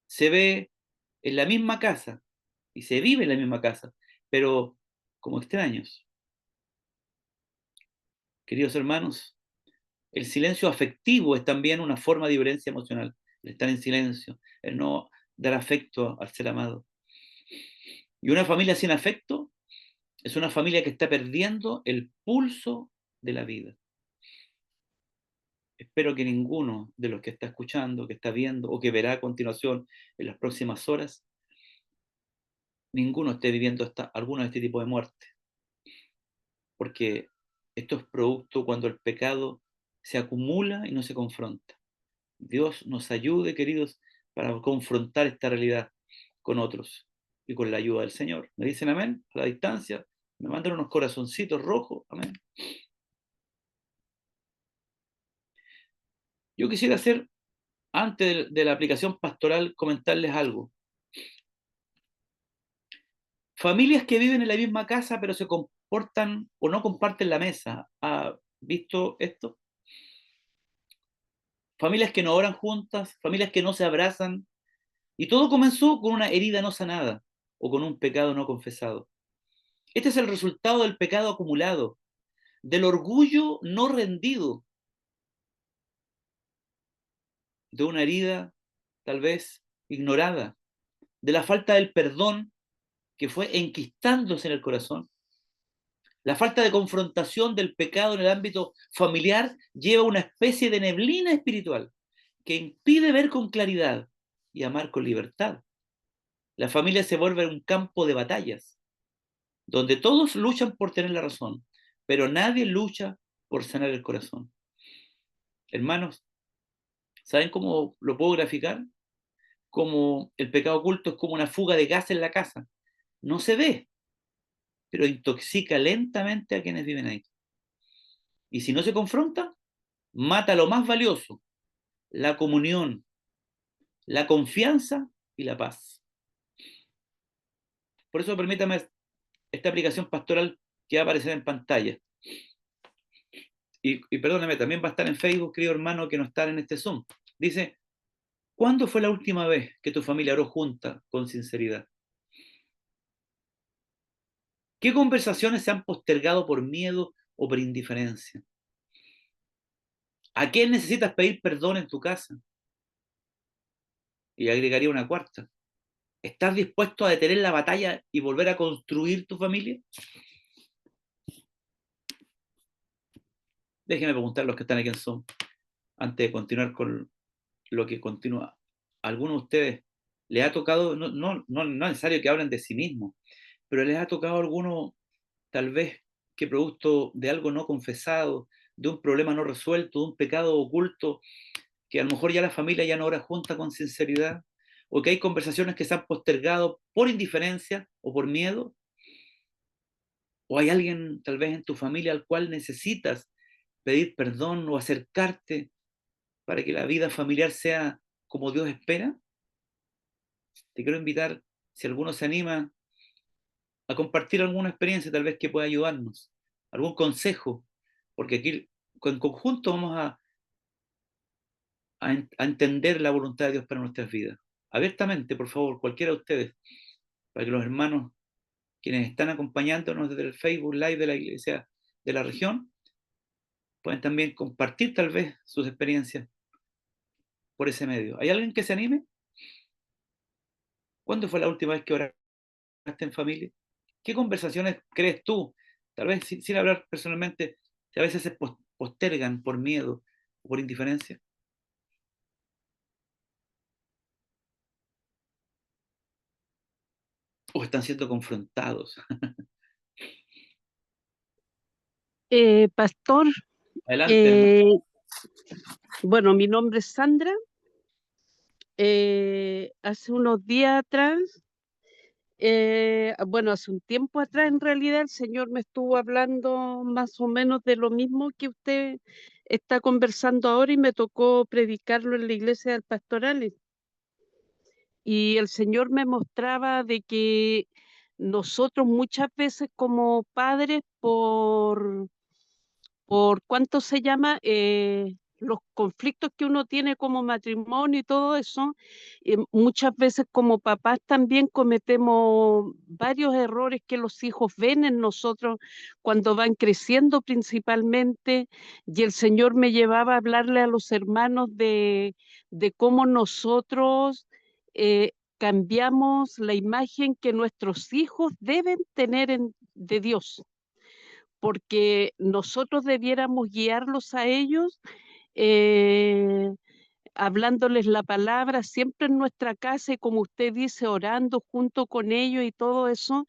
Se ve en la misma casa y se vive en la misma casa, pero como extraños. Queridos hermanos, el silencio afectivo es también una forma de violencia emocional. El estar en silencio, el no dar afecto al ser amado. Y una familia sin afecto es una familia que está perdiendo el pulso de la vida. Espero que ninguno de los que está escuchando, que está viendo o que verá a continuación en las próximas horas, ninguno esté viviendo alguno de este tipo de muerte, porque esto es producto cuando el pecado se acumula y no se confronta. Dios nos ayude, queridos, para confrontar esta realidad con otros y con la ayuda del Señor. ¿Me dicen amén? A la distancia. Me mandan unos corazoncitos rojos. Amén. Yo quisiera hacer, antes de la aplicación pastoral, comentarles algo. Familias que viven en la misma casa pero se comportan o no comparten la mesa. ¿Ha visto esto? Familias que no oran juntas, familias que no se abrazan. Y todo comenzó con una herida no sanada o con un pecado no confesado. Este es el resultado del pecado acumulado, del orgullo no rendido, de una herida tal vez ignorada, de la falta del perdón que fue enquistándose en el corazón. La falta de confrontación del pecado en el ámbito familiar lleva una especie de neblina espiritual que impide ver con claridad y amar con libertad. La familia se vuelve un campo de batallas, donde todos luchan por tener la razón, pero nadie lucha por sanar el corazón. Hermanos, ¿saben cómo lo puedo graficar? Como el pecado oculto es como una fuga de gas en la casa. No se ve, pero intoxica lentamente a quienes viven ahí. Y si no se confronta, mata lo más valioso, la comunión, la confianza y la paz. Por eso permítame esta aplicación pastoral que va a aparecer en pantalla. Y perdóneme, también va a estar en Facebook, querido hermano, que no está en este Zoom. Dice, ¿cuándo fue la última vez que tu familia oró junta con sinceridad? ¿Qué conversaciones se han postergado por miedo o por indiferencia? ¿A quién necesitas pedir perdón en tu casa? Y agregaría una cuarta. ¿Estás dispuesto a detener la batalla y volver a construir tu familia? Déjenme preguntar a los que están aquí en Zoom, antes de continuar con lo que continúa. ¿A alguno de ustedes les ha tocado, no es necesario que hablen de sí mismos, pero les ha tocado a alguno, tal vez, que producto de algo no confesado, de un problema no resuelto, de un pecado oculto, que a lo mejor ya la familia ya no ora junta con sinceridad, o que hay conversaciones que se han postergado por indiferencia o por miedo, o hay alguien tal vez en tu familia al cual necesitas pedir perdón o acercarte para que la vida familiar sea como Dios espera. Te quiero invitar, si alguno se anima, a compartir alguna experiencia tal vez que pueda ayudarnos, algún consejo, porque aquí en conjunto vamos a entender la voluntad de Dios para nuestras vidas. Abiertamente, por favor, cualquiera de ustedes, para que los hermanos quienes están acompañándonos desde el Facebook Live de la Iglesia de la región puedan también compartir tal vez sus experiencias por ese medio. ¿Hay alguien que se anime? ¿Cuándo fue la última vez que oraste en familia? ¿Qué conversaciones crees tú, tal vez sin hablar personalmente, que a veces se postergan por miedo o por indiferencia? ¿O están siendo confrontados? Pastor, Adelante, hermano. eh, bueno, mi nombre es Sandra. Hace unos días atrás, bueno, hace un tiempo atrás en realidad el Señor me estuvo hablando más o menos de lo mismo que usted está conversando ahora y me tocó predicarlo en la iglesia del Pastorales. Y el Señor me mostraba de que nosotros muchas veces como padres por cuánto se llama, los conflictos que uno tiene como matrimonio y todo eso, muchas veces como papás también cometemos varios errores que los hijos ven en nosotros cuando van creciendo principalmente, y el Señor me llevaba a hablarle a los hermanos de cómo nosotros cambiamos la imagen que nuestros hijos deben tener de Dios, porque nosotros debiéramos guiarlos a ellos, eh, hablándoles la palabra siempre en nuestra casa y como usted dice, orando junto con ellos y todo eso,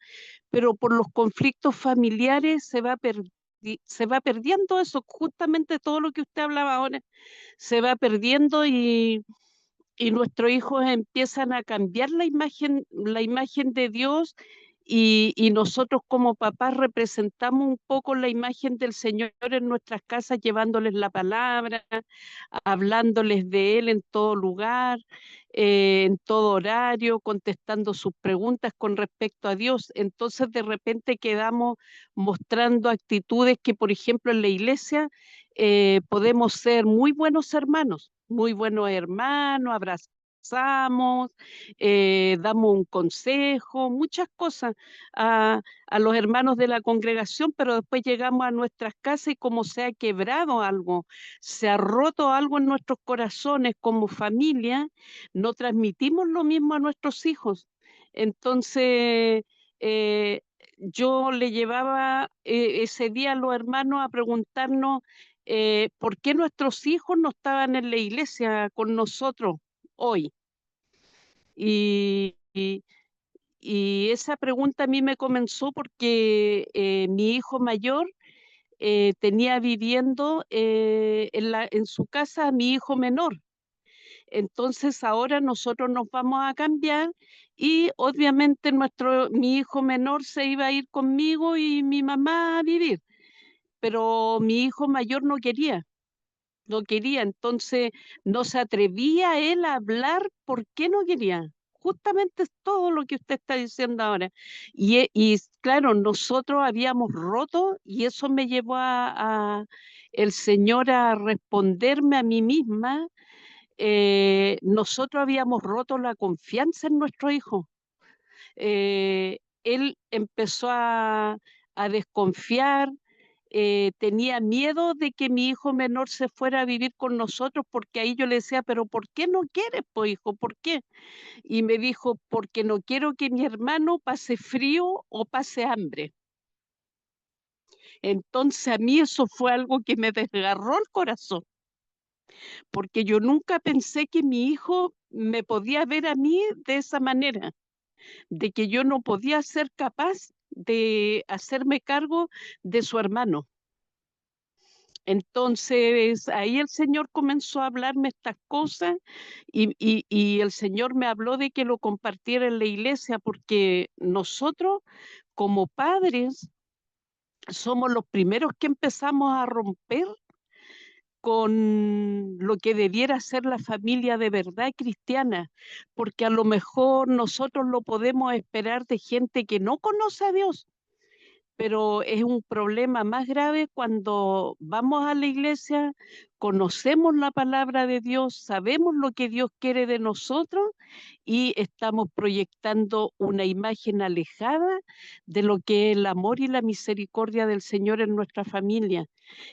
pero por los conflictos familiares se va perdiendo eso, justamente todo lo que usted hablaba ahora, se va perdiendo y nuestros hijos empiezan a cambiar la imagen de Dios y nosotros como papás representamos un poco la imagen del Señor en nuestras casas, llevándoles la palabra, hablándoles de Él en todo lugar, en todo horario, contestando sus preguntas con respecto a Dios. Entonces de repente quedamos mostrando actitudes que, por ejemplo, en la iglesia podemos ser muy buenos hermanos, abrazamos, damos un consejo, muchas cosas a los hermanos de la congregación, pero después llegamos a nuestras casas y como se ha quebrado algo, se ha roto algo en nuestros corazones como familia, no transmitimos lo mismo a nuestros hijos. Entonces, eh, yo le llevaba ese día a los hermanos a preguntarnos por qué nuestros hijos no estaban en la iglesia con nosotros hoy. Y, y- y esa pregunta a mí me comenzó porque mi hijo mayor tenía viviendo en su casa a mi hijo menor. Entonces ahora nosotros nos vamos a cambiar y obviamente mi hijo menor se iba a ir conmigo y mi mamá a vivir, pero mi hijo mayor no quería, entonces no se atrevía él a hablar por qué no quería. Justamente es todo lo que usted está diciendo ahora. Y claro, nosotros habíamos roto y eso me llevó el Señor a responderme a mí misma. Nosotros habíamos roto la confianza en nuestro hijo. Él empezó a desconfiar, tenía miedo de que mi hijo menor se fuera a vivir con nosotros, porque ahí yo le decía, pero ¿por qué no quieres, pues hijo? ¿Por qué? Y me dijo, porque no quiero que mi hermano pase frío o pase hambre. Entonces a mí eso fue algo que me desgarró el corazón, porque yo nunca pensé que mi hijo me podía ver a mí de esa manera, de que yo no podía ser capaz de hacerme cargo de su hermano. Entonces ahí el Señor comenzó a hablarme estas cosas y el Señor me habló de que lo compartiera en la iglesia, porque nosotros como padres somos los primeros que empezamos a romper con lo que debiera ser la familia de verdad cristiana, porque a lo mejor nosotros lo podemos esperar de gente que no conoce a Dios, pero es un problema más grave cuando vamos a la iglesia, conocemos la palabra de Dios, sabemos lo que Dios quiere de nosotros y estamos proyectando una imagen alejada de lo que es el amor y la misericordia del Señor en nuestra familia.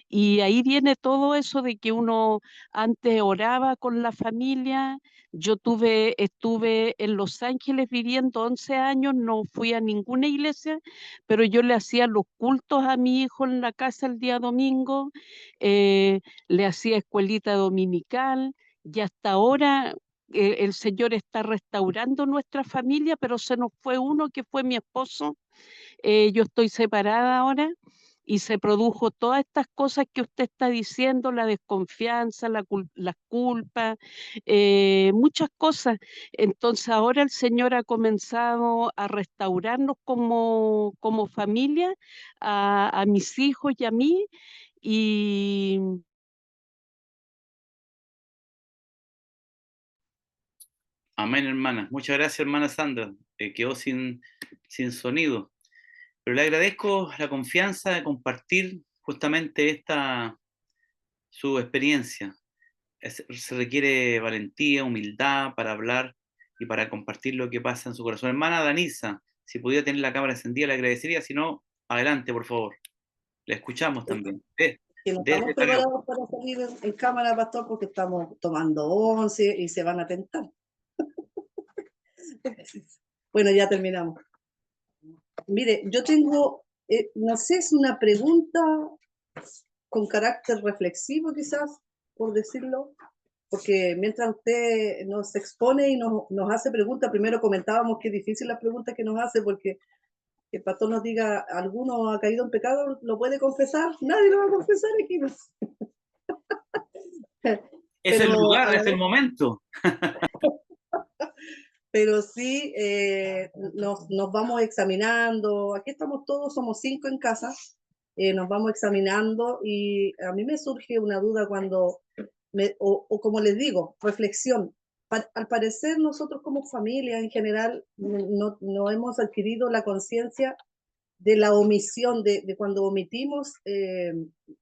Y ahí viene todo eso de que uno antes oraba con la familia. Estuve en Los Ángeles viviendo 11 años, no fui a ninguna iglesia, pero yo le hacía los cultos a mi hijo en la casa el día domingo, eh, le hacía escuelita dominical y hasta ahora el Señor está restaurando nuestra familia, pero se nos fue uno que fue mi esposo. Yo estoy separada ahora y se produjo todas estas cosas que usted está diciendo, la desconfianza, la culpa, muchas cosas. Entonces ahora el Señor ha comenzado a restaurarnos como familia, a mis hijos y a mí, y Amén, hermana. Muchas gracias, hermana Sandra. Quedó sin sonido. Pero le agradezco la confianza de compartir justamente su experiencia. Se requiere valentía, humildad para hablar y para compartir lo que pasa en su corazón. Hermana Danisa, si pudiera tener la cámara encendida, le agradecería. Si no, adelante, por favor. Le escuchamos también. Que no estamos Desde Carrión. preparados para salir en cámara, pastor, porque estamos tomando once y se van a tentar. Bueno, ya terminamos. Mire, yo tengo, no sé, es una pregunta con carácter reflexivo quizás, por decirlo, porque mientras usted nos expone y nos hace preguntas, primero comentábamos que es difícil las preguntas que nos hace, porque que el pastor nos diga, ¿alguno ha caído en pecado? ¿Lo puede confesar? Nadie lo va a confesar aquí. Es el Pero lugar, es el momento. pero sí nos vamos examinando. Aquí estamos todos, somos 5 en casa, nos vamos examinando y a mí me surge una duda cuando, o como les digo, reflexión. Al parecer nosotros como familia en general no hemos adquirido la conciencia de la omisión, de cuando omitimos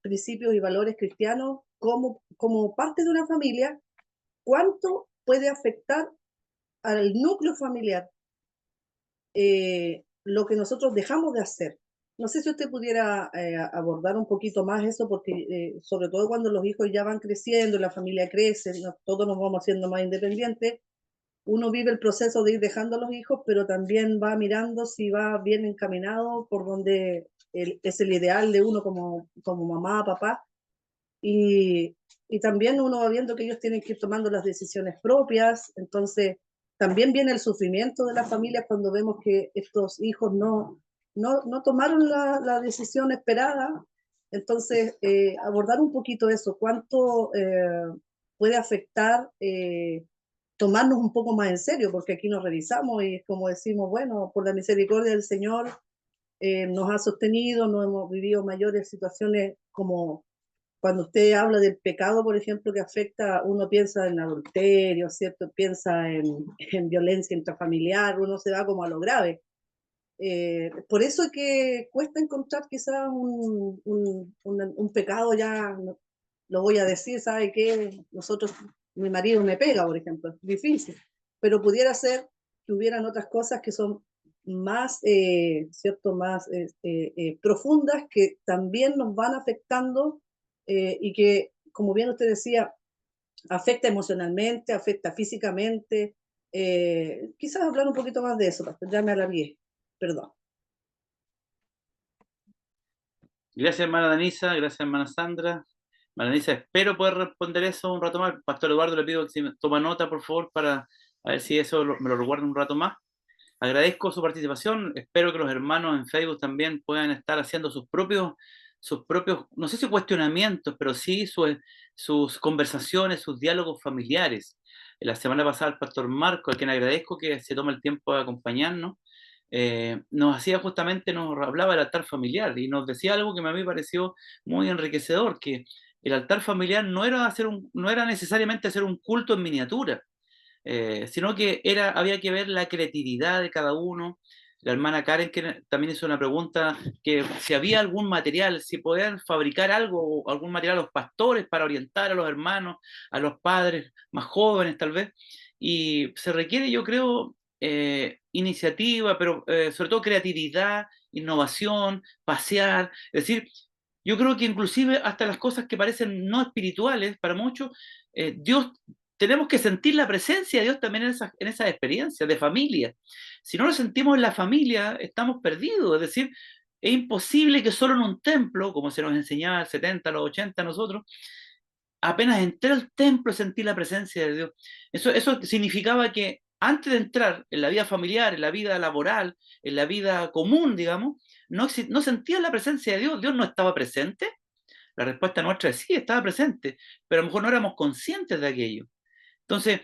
principios y valores cristianos como parte de una familia, ¿cuánto puede afectar al núcleo familiar lo que nosotros dejamos de hacer? No sé si usted pudiera abordar un poquito más eso, porque sobre todo cuando los hijos ya van creciendo, la familia crece, todos nos vamos haciendo más independientes, uno vive el proceso de ir dejando a los hijos, pero también va mirando si va bien encaminado por donde es el ideal de uno como mamá, papá, y también uno va viendo que ellos tienen que ir tomando las decisiones propias, entonces también viene el sufrimiento de las familias cuando vemos que estos hijos no tomaron la decisión esperada. Entonces, abordar un poquito eso, cuánto puede afectar tomarnos un poco más en serio, porque aquí nos revisamos y es como decimos, bueno, por la misericordia del Señor nos ha sostenido, no hemos vivido mayores situaciones como cuando usted habla del pecado, por ejemplo, que afecta, uno piensa en adulterio, ¿cierto? Piensa en violencia intrafamiliar, uno se va como a lo grave. Por eso es que cuesta encontrar quizás un pecado ya, lo voy a decir, ¿sabe qué? Mi marido me pega, por ejemplo, es difícil, pero pudiera ser que hubieran otras cosas que son más, ¿cierto? Más profundas que también nos van afectando y que, como bien usted decía, afecta emocionalmente, afecta físicamente. Quizás hablar un poquito más de eso, pastor, ya me alargué, perdón. Gracias, hermana Danisa, gracias, hermana Sandra. Maranisa, espero poder responder eso un rato más. Pastor Eduardo, le pido que si me toma nota, por favor, para a ver si eso me lo recuerda un rato más. Agradezco su participación. Espero que los hermanos en Facebook también puedan estar haciendo sus propios, no sé si cuestionamientos, pero sí sus conversaciones, sus diálogos familiares. La semana pasada el pastor Marco, a quien agradezco que se tome el tiempo de acompañarnos, nos hacía justamente, nos hablaba del altar familiar y nos decía algo que a mí me pareció muy enriquecedor, que el altar familiar no era necesariamente hacer un culto en miniatura, sino que había que ver la creatividad de cada uno. La hermana Karen que también hizo una pregunta, que si había algún material, si podían fabricar algo, algún material a los pastores para orientar a los hermanos, a los padres más jóvenes tal vez. Y se requiere, yo creo, iniciativa, pero sobre todo creatividad, innovación, pasear. Es decir, yo creo que inclusive hasta las cosas que parecen no espirituales para muchos, Dios, tenemos que sentir la presencia de Dios también en esas experiencias de familia. Si no lo sentimos en la familia, estamos perdidos. Es decir, es imposible que solo en un templo, como se nos enseñaba en el 70, los 80 nosotros, apenas entré al templo sentí la presencia de Dios. Eso significaba que antes de entrar en la vida familiar, en la vida laboral, en la vida común, digamos, no sentía la presencia de Dios. Dios no estaba presente. La respuesta nuestra es sí, estaba presente, pero a lo mejor no éramos conscientes de aquello. Entonces,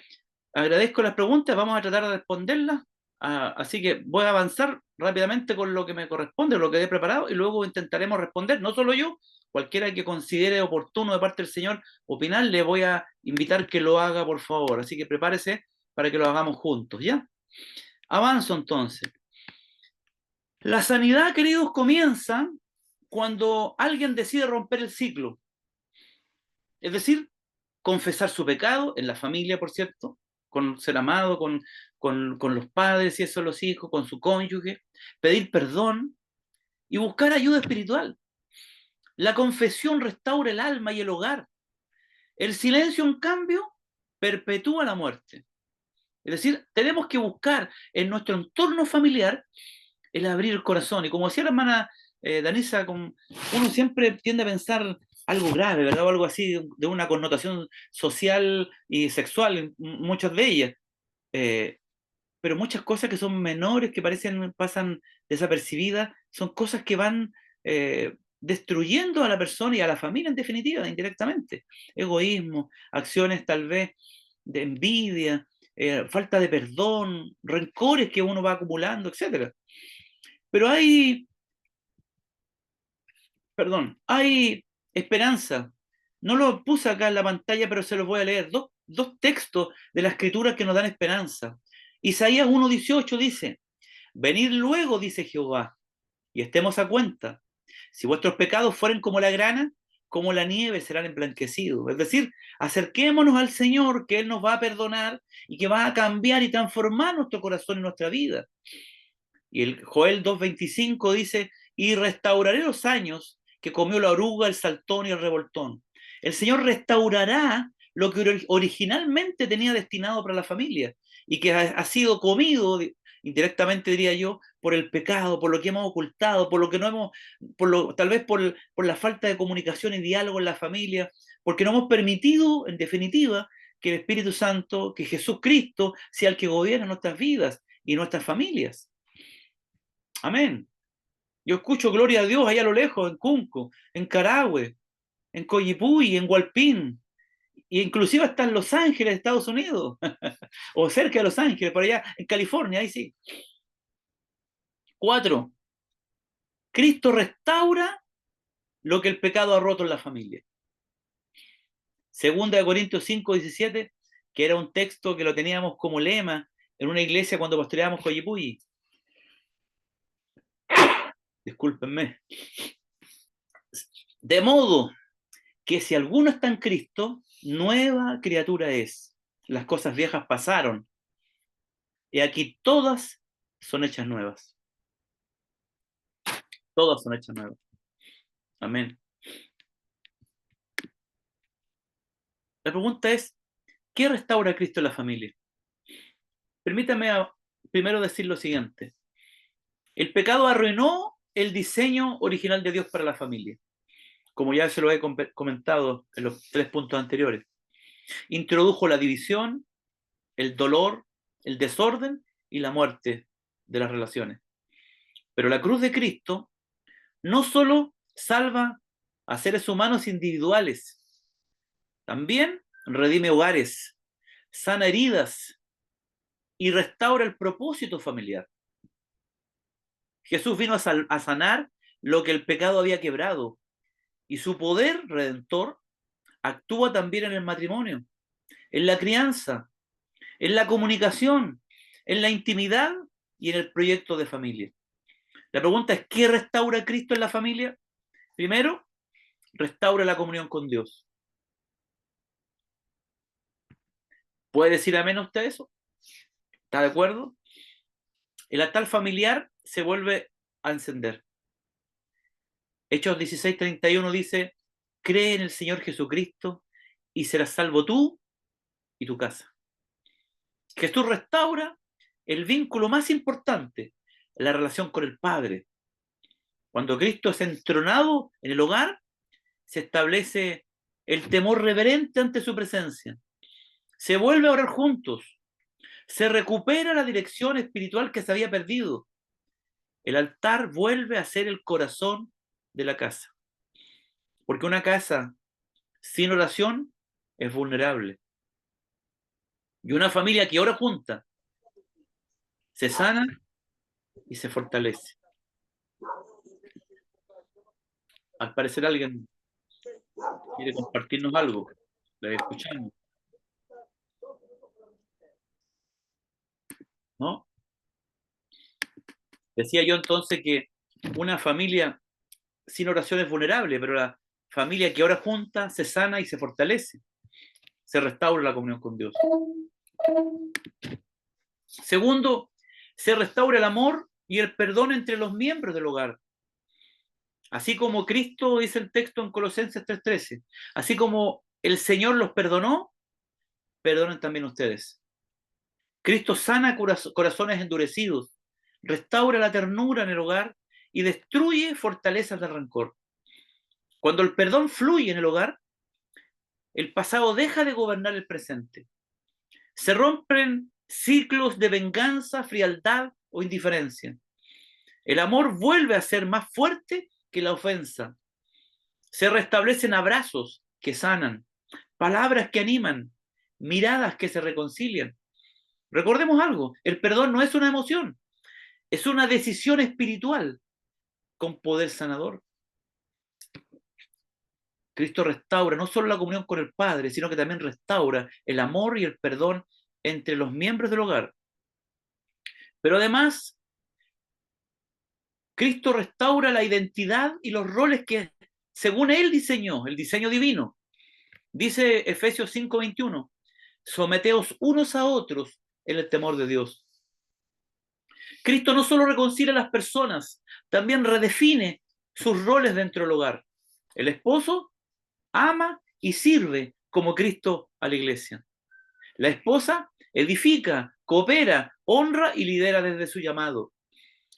agradezco las preguntas, vamos a tratar de responderlas. Así que voy a avanzar rápidamente con lo que me corresponde, lo que he preparado, y luego intentaremos responder, no solo yo, cualquiera que considere oportuno de parte del Señor opinar, le voy a invitar que lo haga, por favor. Así que prepárese para que lo hagamos juntos, ¿ya? Avanzo entonces. La sanidad, queridos, comienza cuando alguien decide romper el ciclo. Es decir, confesar su pecado en la familia, por cierto, con ser amado, con los padres, y eso los hijos, con su cónyuge, pedir perdón y buscar ayuda espiritual. La confesión restaura el alma y el hogar. El silencio, en cambio, perpetúa la muerte. Es decir, tenemos que buscar en nuestro entorno familiar el abrir el corazón. Y como decía la hermana Danisa, uno siempre tiende a pensar algo grave, ¿verdad? O algo así, de una connotación social y sexual, muchas de ellas. Eh, pero muchas cosas que son menores, que pasan desapercibidas, son cosas que van destruyendo a la persona y a la familia en definitiva, indirectamente. Egoísmo, acciones tal vez de envidia, falta de perdón, rencores que uno va acumulando, etc. Pero hay esperanza. No lo puse acá en la pantalla, pero se los voy a leer. Dos textos de la Escritura que nos dan esperanza. Isaías 1:18 dice: venid luego, dice Jehová, y estemos a cuenta. Si vuestros pecados fueren como la grana, como la nieve serán emblanquecidos. Es decir, acerquémonos al Señor, que Él nos va a perdonar y que va a cambiar y transformar nuestro corazón y nuestra vida. Y el Joel 2:25 dice: y restauraré los años que comió la oruga, el saltón y el revoltón. El Señor restaurará lo que originalmente tenía destinado para la familia y que ha sido comido, indirectamente diría yo, por el pecado, por lo que hemos ocultado, por lo que no hemos, tal vez por la falta de comunicación y diálogo en la familia, porque no hemos permitido, en definitiva, que el Espíritu Santo, que Jesucristo sea el que gobierna nuestras vidas y nuestras familias. Amén. Yo escucho gloria a Dios allá a lo lejos, en Cunco, en Carahue, en Coyipulli, en Hualpín, e inclusive hasta en Los Ángeles, Estados Unidos, o cerca de Los Ángeles, por allá, en California, ahí sí. 4. Cristo restaura lo que el pecado ha roto en la familia. 2 Corintios 5:17, que era un texto que lo teníamos como lema en una iglesia cuando pastoreábamos Coyipulli. Discúlpenme. De modo que si alguno está en Cristo, nueva criatura es. Las cosas viejas pasaron, y aquí todas son hechas nuevas. Todas son hechas nuevas. Amén. La pregunta es, ¿qué restaura a Cristo en la familia? Permítame primero decir lo siguiente. El pecado arruinó el diseño original de Dios para la familia. como ya se lo he comentado en los 3 puntos anteriores. Introdujo la división, el dolor, el desorden y la muerte de las relaciones. Pero la cruz de Cristo no solo salva a seres humanos individuales, también redime hogares, sana heridas y restaura el propósito familiar. Jesús vino a sanar lo que el pecado había quebrado, y su poder redentor actúa también en el matrimonio, en la crianza, en la comunicación, en la intimidad y en el proyecto de familia. La pregunta es, ¿qué restaura Cristo en la familia? Primero, restaura la comunión con Dios. ¿Puede decir amén usted eso? ¿Está de acuerdo? El altar familiar se vuelve a encender. Hechos 16:31 dice, cree en el Señor Jesucristo y serás salvo tú y tu casa. Jesús restaura el vínculo más importante, la relación con el Padre. Cuando Cristo es entronado en el hogar, se establece el temor reverente ante su presencia. Se vuelve a orar juntos. Se recupera la dirección espiritual que se había perdido. El altar vuelve a ser el corazón de la casa. Porque una casa sin oración es vulnerable. Y una familia que ora junta se sana y se fortalece. Al parecer alguien quiere compartirnos algo. La escuchamos. ¿No? Decía yo entonces que una familia sin oración es vulnerable, pero la familia que ora junta se sana y se fortalece. Se restaura la comunión con Dios. Segundo, se restaura el amor y el perdón entre los miembros del hogar. Así como Cristo, dice el texto en Colosenses 3:13, así como el Señor los perdonó, perdonen también ustedes. Cristo sana corazones endurecidos, restaura la ternura en el hogar y destruye fortalezas de rencor. Cuando el perdón fluye en el hogar, el pasado deja de gobernar el presente. Se rompen ciclos de venganza, frialdad o indiferencia. El amor vuelve a ser más fuerte que la ofensa. Se restablecen abrazos que sanan, palabras que animan, miradas que se reconcilian. Recordemos algo, el perdón no es una emoción, es una decisión espiritual con poder sanador. Cristo restaura no solo la comunión con el Padre, sino que también restaura el amor y el perdón entre los miembros del hogar. Pero además, Cristo restaura la identidad y los roles que, según Él diseñó, el diseño divino. Dice Efesios 5:21, someteos unos a otros en el temor de Dios. Cristo no solo reconcilia a las personas, también redefine sus roles dentro del hogar. El esposo ama y sirve como Cristo a la iglesia. La esposa edifica, coopera, honra y lidera desde su llamado.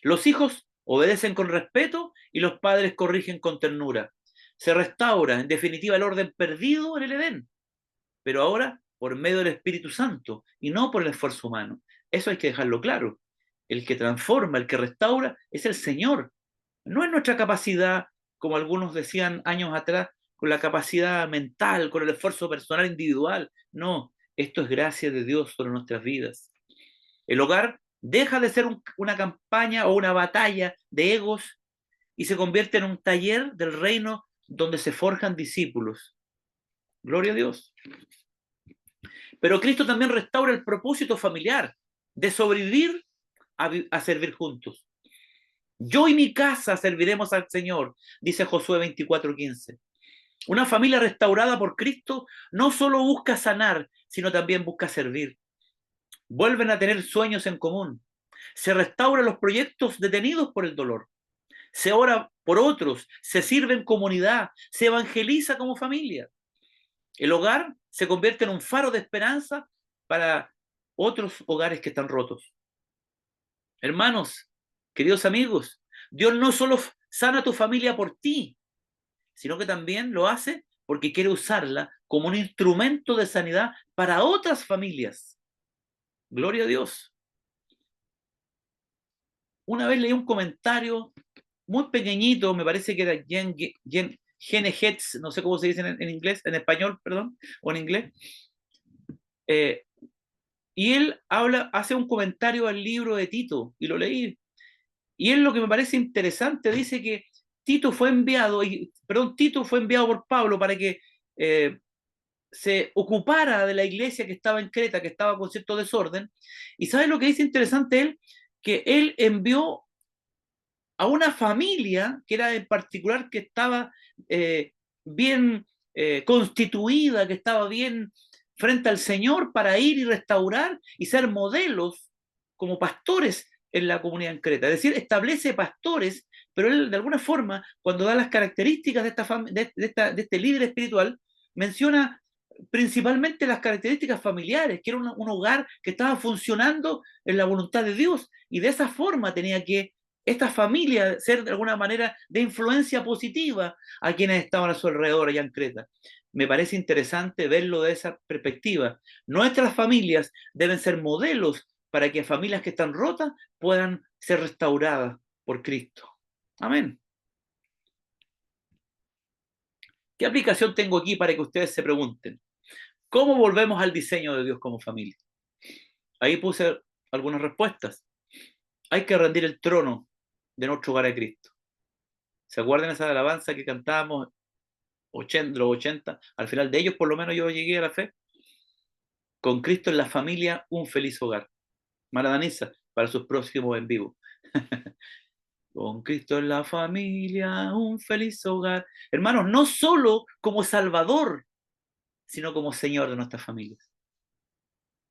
Los hijos obedecen con respeto y los padres corrigen con ternura. Se restaura, en definitiva, el orden perdido en el Edén, pero ahora por medio del Espíritu Santo y no por el esfuerzo humano. Eso hay que dejarlo claro. El que transforma, el que restaura, es el Señor. No es nuestra capacidad, como algunos decían años atrás, con la capacidad mental, con el esfuerzo personal individual. No, esto es gracia de Dios sobre nuestras vidas. El hogar deja de ser una campaña o una batalla de egos y se convierte en un taller del reino donde se forjan discípulos. Gloria a Dios. Pero Cristo también restaura el propósito familiar de sobrevivir a servir juntos. Yo y mi casa serviremos al Señor, dice Josué 24:15. Una familia restaurada por Cristo no solo busca sanar, sino también busca servir. Vuelven a tener sueños en común. Se restauran los proyectos detenidos por el dolor. Se ora por otros, se sirve en comunidad, se evangeliza como familia. El hogar se convierte en un faro de esperanza para otros hogares que están rotos. Hermanos, queridos amigos, Dios no solo sana tu familia por ti, sino que también lo hace porque quiere usarla como un instrumento de sanidad para otras familias. Gloria a Dios. Una vez leí un comentario muy pequeñito, me parece que era Gene Hetz, no sé cómo se dice en inglés, en español, perdón, o en inglés. Y él hace un comentario al libro de Tito, y lo leí. Y él, lo que me parece interesante, dice que Tito fue enviado por Pablo para que se ocupara de la iglesia que estaba en Creta, que estaba con cierto desorden. ¿Y sabes lo que dice interesante él? Que él envió a una familia que era en particular, que estaba bien constituida, que estaba bien frente al Señor, para ir y restaurar y ser modelos como pastores en la comunidad en Creta. Es decir, establece pastores, pero él de alguna forma, cuando da las características de este líder espiritual, menciona principalmente las características familiares, que era un hogar que estaba funcionando en la voluntad de Dios, y de esa forma tenía que esta familia ser de alguna manera de influencia positiva a quienes estaban a su alrededor allá en Creta. Me parece interesante verlo de esa perspectiva. Nuestras familias deben ser modelos para que familias que están rotas puedan ser restauradas por Cristo. Amén. ¿Qué aplicación tengo aquí para que ustedes se pregunten? ¿Cómo volvemos al diseño de Dios como familia? Ahí puse algunas respuestas. Hay que rendir el trono de nuestro hogar a Cristo. ¿Se acuerdan esa alabanza que cantábamos los 80? Al final de ellos, por lo menos, yo llegué a la fe. Con Cristo en la familia, un feliz hogar. Maradaniza, para sus próximos en vivo. Con Cristo en la familia, un feliz hogar. Hermanos, no solo como Salvador, sino como Señor de nuestras familias.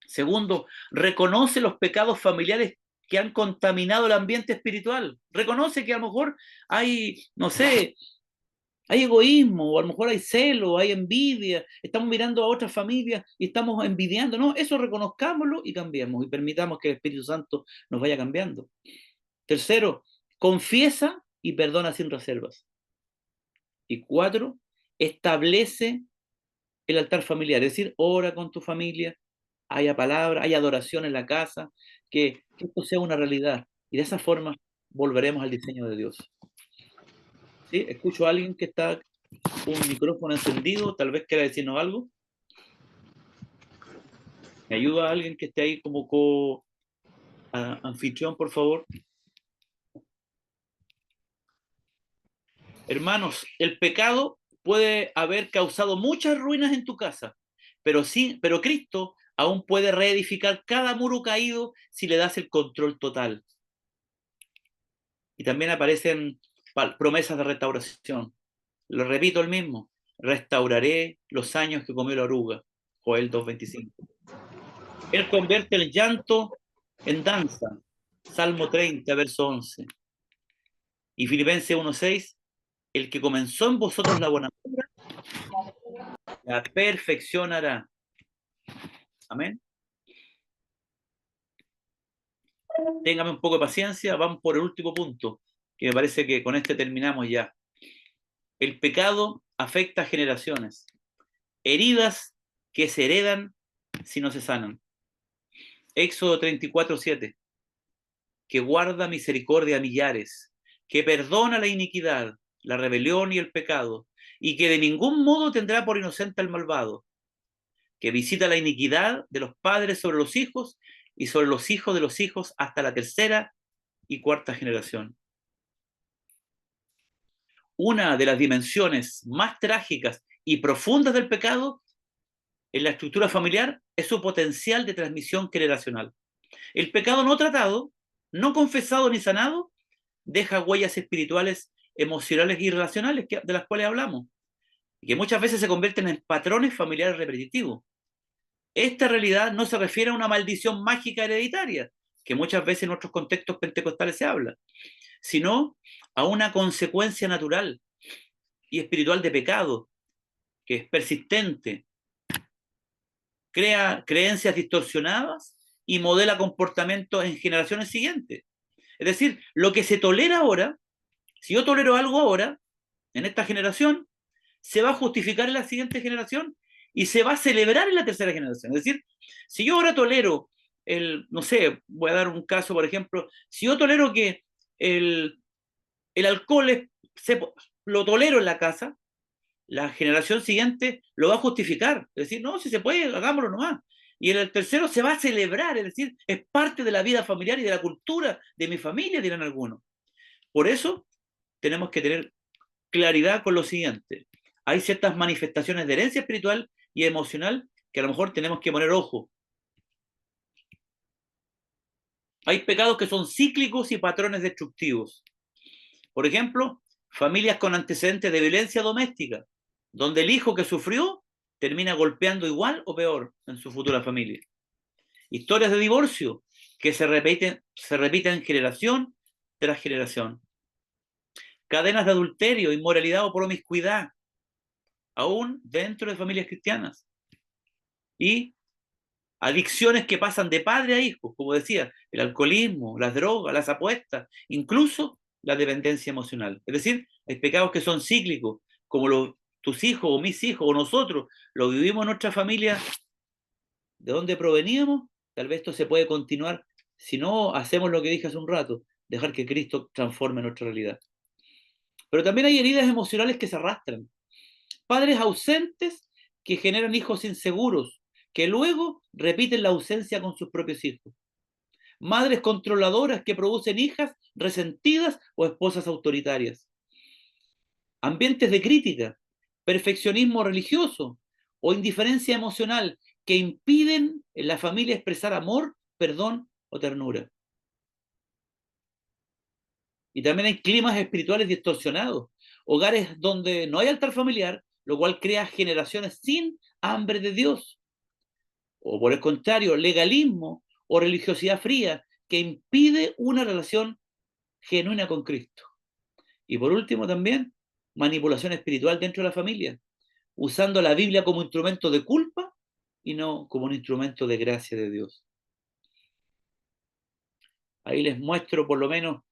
Segundo, reconoce los pecados familiares que han contaminado el ambiente espiritual. Reconoce que a lo mejor hay, no sé, hay egoísmo, o a lo mejor hay celo, hay envidia, estamos mirando a otras familias y estamos envidiando. No, eso reconozcámoslo y cambiemos, y permitamos que el Espíritu Santo nos vaya cambiando. Tercero, confiesa y perdona sin reservas. Y cuatro, establece el altar familiar, es decir, ora con tu familia, haya palabra, haya adoración en la casa, que esto sea una realidad. Y de esa forma volveremos al diseño de Dios. ¿Sí? Escucho a alguien que está con un micrófono encendido, tal vez quiera decirnos algo. ¿Me ayuda alguien que esté ahí como anfitrión, por favor? Hermanos, el pecado puede haber causado muchas ruinas en tu casa, pero Cristo aún puede reedificar cada muro caído si le das el control total. Y también aparecen promesas de restauración. Lo repito el mismo: restauraré los años que comió la oruga. Joel 2:25. Él convierte el llanto en danza. Salmo 30, verso 11. Y Filipenses 1:6, el que comenzó en vosotros la buena obra, la perfeccionará. Amén. Téngame un poco de paciencia, vamos por el último punto, que me parece que con este terminamos ya. El pecado afecta a generaciones. Heridas que se heredan si no se sanan. Éxodo 34:7. Que guarda misericordia a millares, que perdona la iniquidad, la rebelión y el pecado, y que de ningún modo tendrá por inocente al malvado, que visita la iniquidad de los padres sobre los hijos y sobre los hijos de los hijos hasta la tercera y cuarta generación. Una de las dimensiones más trágicas y profundas del pecado en la estructura familiar es su potencial de transmisión generacional. El pecado no tratado, no confesado ni sanado, deja huellas espirituales, emocionales y relacionales de las cuales hablamos, y que muchas veces se convierten en patrones familiares repetitivos. Esta realidad no se refiere a una maldición mágica hereditaria, que muchas veces en nuestros contextos pentecostales se habla, sino a una consecuencia natural y espiritual de pecado, que es persistente, crea creencias distorsionadas y modela comportamientos en generaciones siguientes. Es decir, lo que se tolera ahora, si yo tolero algo ahora, en esta generación, se va a justificar en la siguiente generación y se va a celebrar en la tercera generación. Es decir, si yo ahora tolero no sé, voy a dar un caso, por ejemplo, si yo tolero que el alcohol lo tolero en la casa, la generación siguiente lo va a justificar. Es decir, no, si se puede, hagámoslo nomás. Y el tercero se va a celebrar, es decir, es parte de la vida familiar y de la cultura de mi familia, dirán algunos. Por eso tenemos que tener claridad con lo siguiente. Hay ciertas manifestaciones de herencia espiritual y emocional que a lo mejor tenemos que poner ojo. Hay pecados que son cíclicos y patrones destructivos. Por ejemplo, familias con antecedentes de violencia doméstica, donde el hijo que sufrió termina golpeando igual o peor en su futura familia. Historias de divorcio que se repiten generación tras generación. Cadenas de adulterio, inmoralidad o promiscuidad, aún dentro de familias cristianas. Y adicciones que pasan de padre a hijo, como decía, el alcoholismo, las drogas, las apuestas, incluso la dependencia emocional. Es decir, hay pecados que son cíclicos, como tus hijos o mis hijos o nosotros lo vivimos en nuestra familia, de donde proveníamos. Tal vez esto se puede continuar si no hacemos lo que dije hace un rato, dejar que Cristo transforme nuestra realidad. Pero también hay heridas emocionales que se arrastran. Padres ausentes que generan hijos inseguros, que luego repiten la ausencia con sus propios hijos. Madres controladoras que producen hijas resentidas o esposas autoritarias. Ambientes de crítica, perfeccionismo religioso o indiferencia emocional que impiden en la familia expresar amor, perdón o ternura. Y también hay climas espirituales distorsionados, hogares donde no hay altar familiar, lo cual crea generaciones sin hambre de Dios. O por el contrario, legalismo o religiosidad fría que impide una relación genuina con Cristo. Y por último también, manipulación espiritual dentro de la familia, usando la Biblia como instrumento de culpa y no como un instrumento de gracia de Dios. Ahí les muestro por lo menos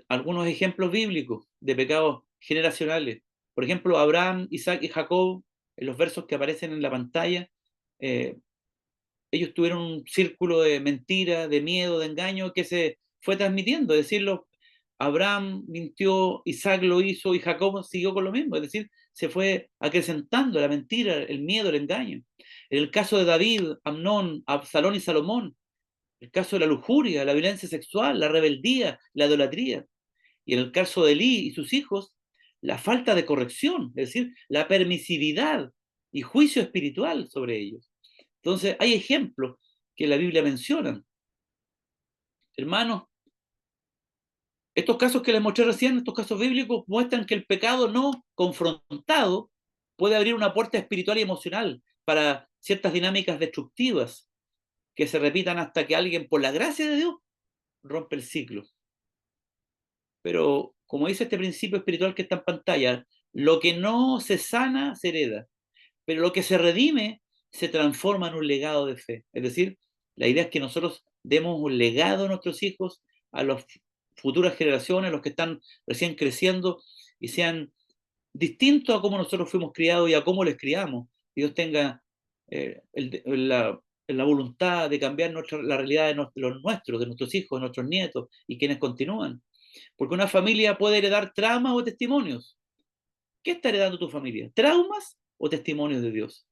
algunos ejemplos bíblicos de pecados generacionales. Por ejemplo, Abraham, Isaac y Jacob, en los versos que aparecen en la pantalla, ellos tuvieron un círculo de mentira, de miedo, de engaño que se fue transmitiendo. Es decir, Abraham mintió, Isaac lo hizo y Jacob siguió con lo mismo. Es decir, se fue acrecentando la mentira, el miedo, el engaño. En el caso de David, Amnón, Absalón y Salomón, el caso de la lujuria, la violencia sexual, la rebeldía, la idolatría. Y en el caso de Elí y sus hijos, la falta de corrección, es decir, la permisividad y juicio espiritual sobre ellos. Entonces, hay ejemplos que la Biblia menciona. Hermanos, estos casos que les mostré recién, estos casos bíblicos, muestran que el pecado no confrontado puede abrir una puerta espiritual y emocional para ciertas dinámicas destructivas que se repitan hasta que alguien, por la gracia de Dios, rompe el ciclo. Pero, como dice este principio espiritual que está en pantalla, lo que no se sana se hereda, pero lo que se redime se transforma en un legado de fe. Es decir, la idea es que nosotros demos un legado a nuestros hijos, a las futuras generaciones, los que están recién creciendo, y sean distintos a cómo nosotros fuimos criados y a cómo les criamos. Dios tenga la voluntad de cambiar la realidad de los nuestros, de nuestros hijos, de nuestros nietos y quienes continúan. Porque una familia puede heredar traumas o testimonios. ¿Qué está heredando tu familia? ¿Traumas o testimonios de Dios?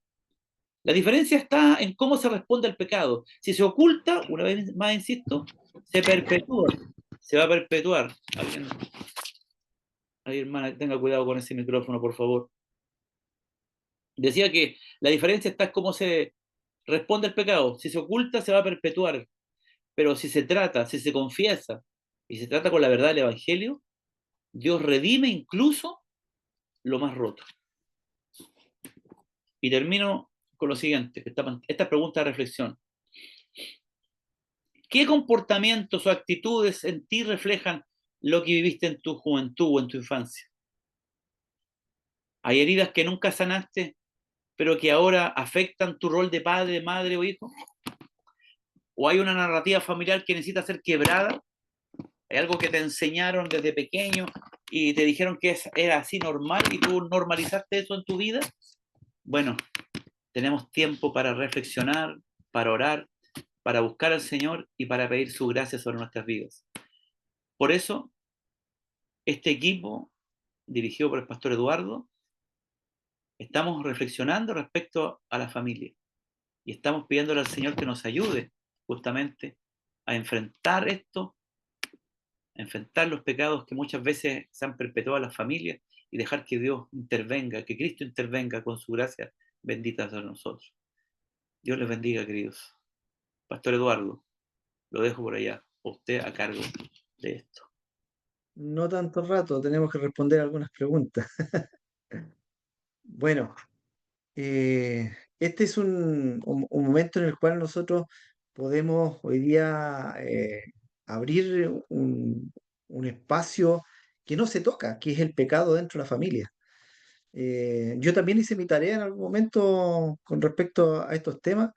La diferencia está en cómo se responde al pecado. Si se oculta, una vez más insisto, se perpetúa. Se va a perpetuar. Ay, hermana, tenga cuidado con ese micrófono, por favor. Decía que la diferencia está en cómo se responde al pecado. Si se oculta, se va a perpetuar. Pero si se trata, si se confiesa y se trata con la verdad del Evangelio, Dios redime incluso lo más roto. Y termino con lo siguiente, esta pregunta de reflexión. ¿Qué comportamientos o actitudes en ti reflejan lo que viviste en tu juventud o en tu infancia? ¿Hay heridas que nunca sanaste, pero que ahora afectan tu rol de padre, madre o hijo? ¿O hay una narrativa familiar que necesita ser quebrada? ¿Hay algo que te enseñaron desde pequeño y te dijeron que era así normal y tú normalizaste eso en tu vida, bueno, tenemos tiempo para reflexionar, para orar, para buscar al Señor y para pedir su gracia sobre nuestras vidas. Por eso, este equipo, dirigido por el pastor Eduardo, estamos reflexionando respecto a la familia y estamos pidiéndole al Señor que nos ayude justamente a enfrentar esto, a enfrentar los pecados que muchas veces se han perpetuado en las familias y dejar que Dios intervenga, que Cristo intervenga con su gracia bendita sobre nosotros. Dios les bendiga, queridos. Pastor Eduardo, lo dejo por allá, usted a cargo de esto. No tanto rato, tenemos que responder algunas preguntas. Bueno, este es un momento en el cual nosotros podemos hoy día abrir un espacio que no se toca, que es el pecado dentro de la familia. Yo también hice mi tarea en algún momento con respecto a estos temas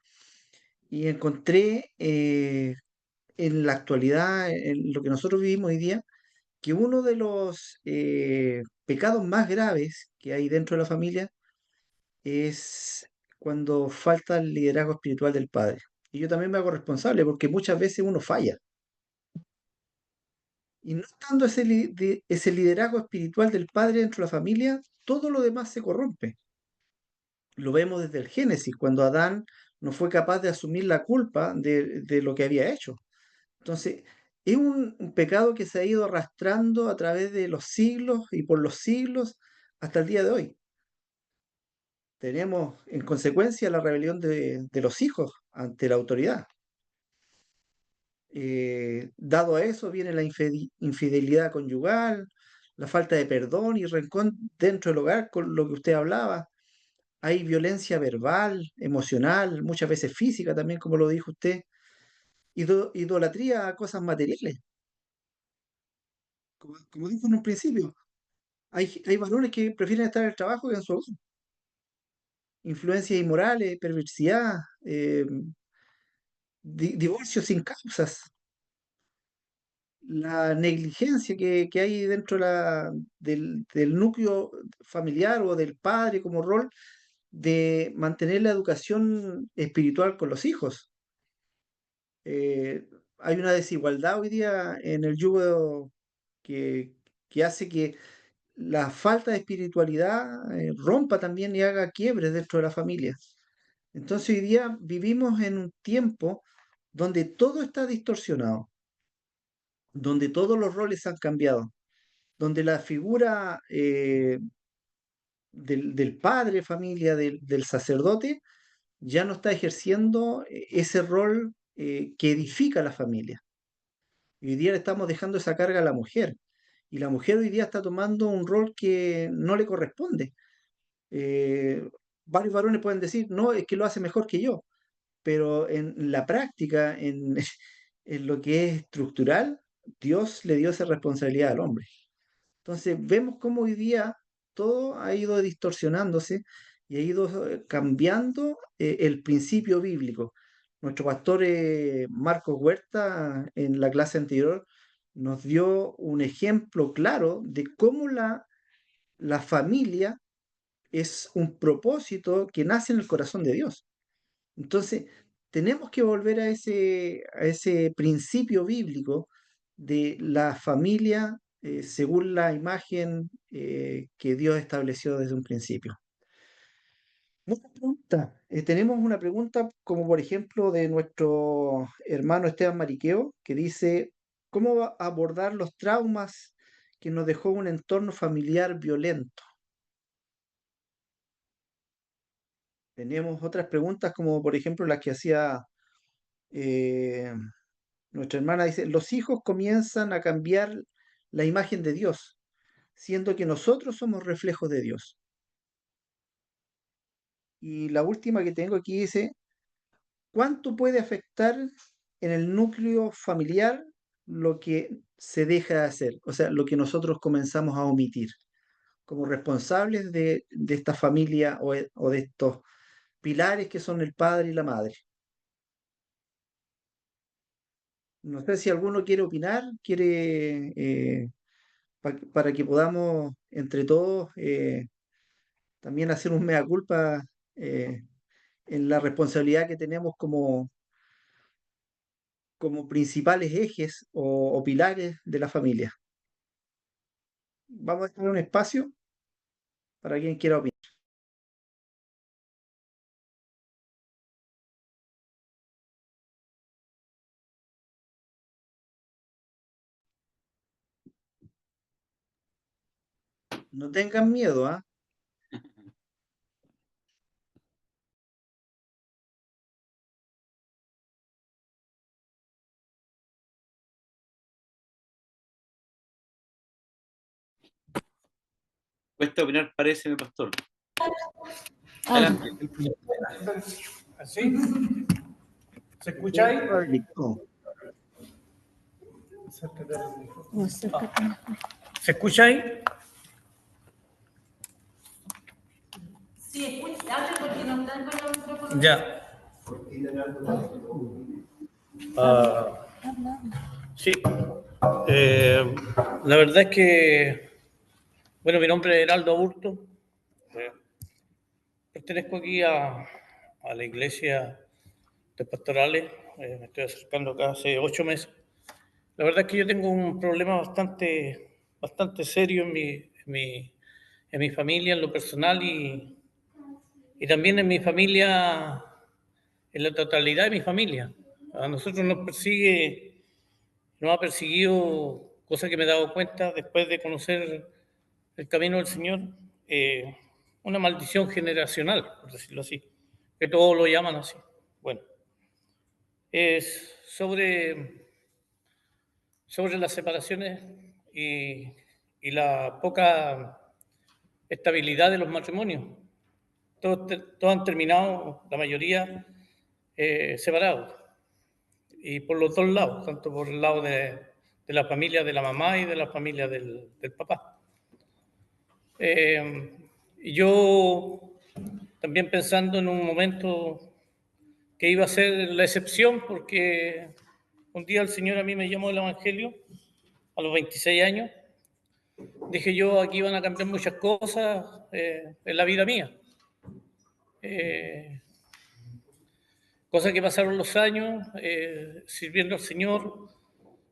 y encontré en la actualidad, en lo que nosotros vivimos hoy día, que uno de los pecados más graves que hay dentro de la familia es cuando falta el liderazgo espiritual del padre. Y yo también me hago responsable porque muchas veces uno falla. Y no estando ese liderazgo espiritual del padre dentro de la familia, todo lo demás se corrompe. Lo vemos desde el Génesis, cuando Adán no fue capaz de asumir la culpa de lo que había hecho. Entonces, es un pecado que se ha ido arrastrando a través de los siglos y por los siglos hasta el día de hoy. Tenemos en consecuencia la rebelión de los hijos ante la autoridad. Dado a eso viene la infidelidad conyugal, la falta de perdón y rencor dentro del hogar, con lo que usted hablaba. Hay violencia verbal, emocional, muchas veces física también, como lo dijo usted. Idolatría a cosas materiales, como dijo en un principio. Hay varones que prefieren estar en el trabajo que en su hogar. Influencias inmorales, perversidad, divorcios sin causas, la negligencia que hay dentro del núcleo familiar o del padre como rol de mantener la educación espiritual con los hijos. Eh, Hay una desigualdad hoy día en el yugo que, que hace que la falta de espiritualidad rompa también y haga quiebres dentro de la familia. Entonces hoy día vivimos en un tiempo donde todo está distorsionado, donde todos los roles han cambiado, donde la figura del padre de familia, del sacerdote, ya no está ejerciendo ese rol que edifica la familia. Y hoy día le estamos dejando esa carga a la mujer. Y la mujer hoy día está tomando un rol que no le corresponde. Eh, Varios varones pueden decir, no, es que lo hace mejor que yo, pero en la práctica, en lo que es estructural, Dios le dio esa responsabilidad al hombre. Entonces vemos cómo hoy día todo ha ido distorsionándose y ha ido cambiando el principio bíblico. Nuestro pastor Marcos Huerta en la clase anterior nos dio un ejemplo claro de cómo la familia es un propósito que nace en el corazón de Dios. Entonces, tenemos que volver a ese principio bíblico de la familia según la imagen que Dios estableció desde un principio. Muchas preguntas. Tenemos una pregunta como por ejemplo de nuestro hermano Esteban Mariqueo, que dice, ¿cómo va a abordar los traumas que nos dejó un entorno familiar violento? Tenemos otras preguntas como por ejemplo las que hacía eh, nuestra hermana dice, los hijos comienzan a cambiar la imagen de Dios, siendo que nosotros somos reflejos de Dios. Y la última que tengo aquí dice, ¿cuánto puede afectar en el núcleo familiar lo que se deja de hacer? O sea, lo que nosotros comenzamos a omitir como responsables de esta familia o de estos pilares que son el padre y la madre. No sé si alguno quiere opinar, quiere para que podamos entre todos también hacer un mea culpa eh, en la responsabilidad que tenemos como principales ejes o pilares de la familia. Vamos a dejar un espacio para quien quiera opinar. No tengan miedo, ¿ah? Cuesta opinar, parece, mi pastor. Ah, Adelante. ¿así? ¿Se escucha ahí? No. ¿Se escucha ahí? Sí, escucha, porque no están con los micrófonos. Ya. Sí. La verdad es que, bueno, mi nombre es Heraldo Aburto. Pertenezco aquí a la iglesia de pastorales. Me estoy acercando acá hace 8 meses. La verdad es que yo tengo un problema bastante serio en mi familia, en lo personal y también en mi familia, en la totalidad de mi familia. A nosotros nos ha perseguido, cosa que me he dado cuenta después de conocer el camino del Señor, una maldición generacional, por decirlo así, que todos lo llaman así. Bueno, es sobre las separaciones y la poca estabilidad de los matrimonios. Todos han terminado, la mayoría, separados. Y por los dos lados, tanto por el lado de la familia de la mamá y de la familia del papá. Y yo también pensando en un momento que iba a ser la excepción, porque un día el Señor a mí me llamó el Evangelio a los 26 años. Dije yo, aquí van a cambiar muchas cosas en la vida mía. Cosas que pasaron los años sirviendo al Señor.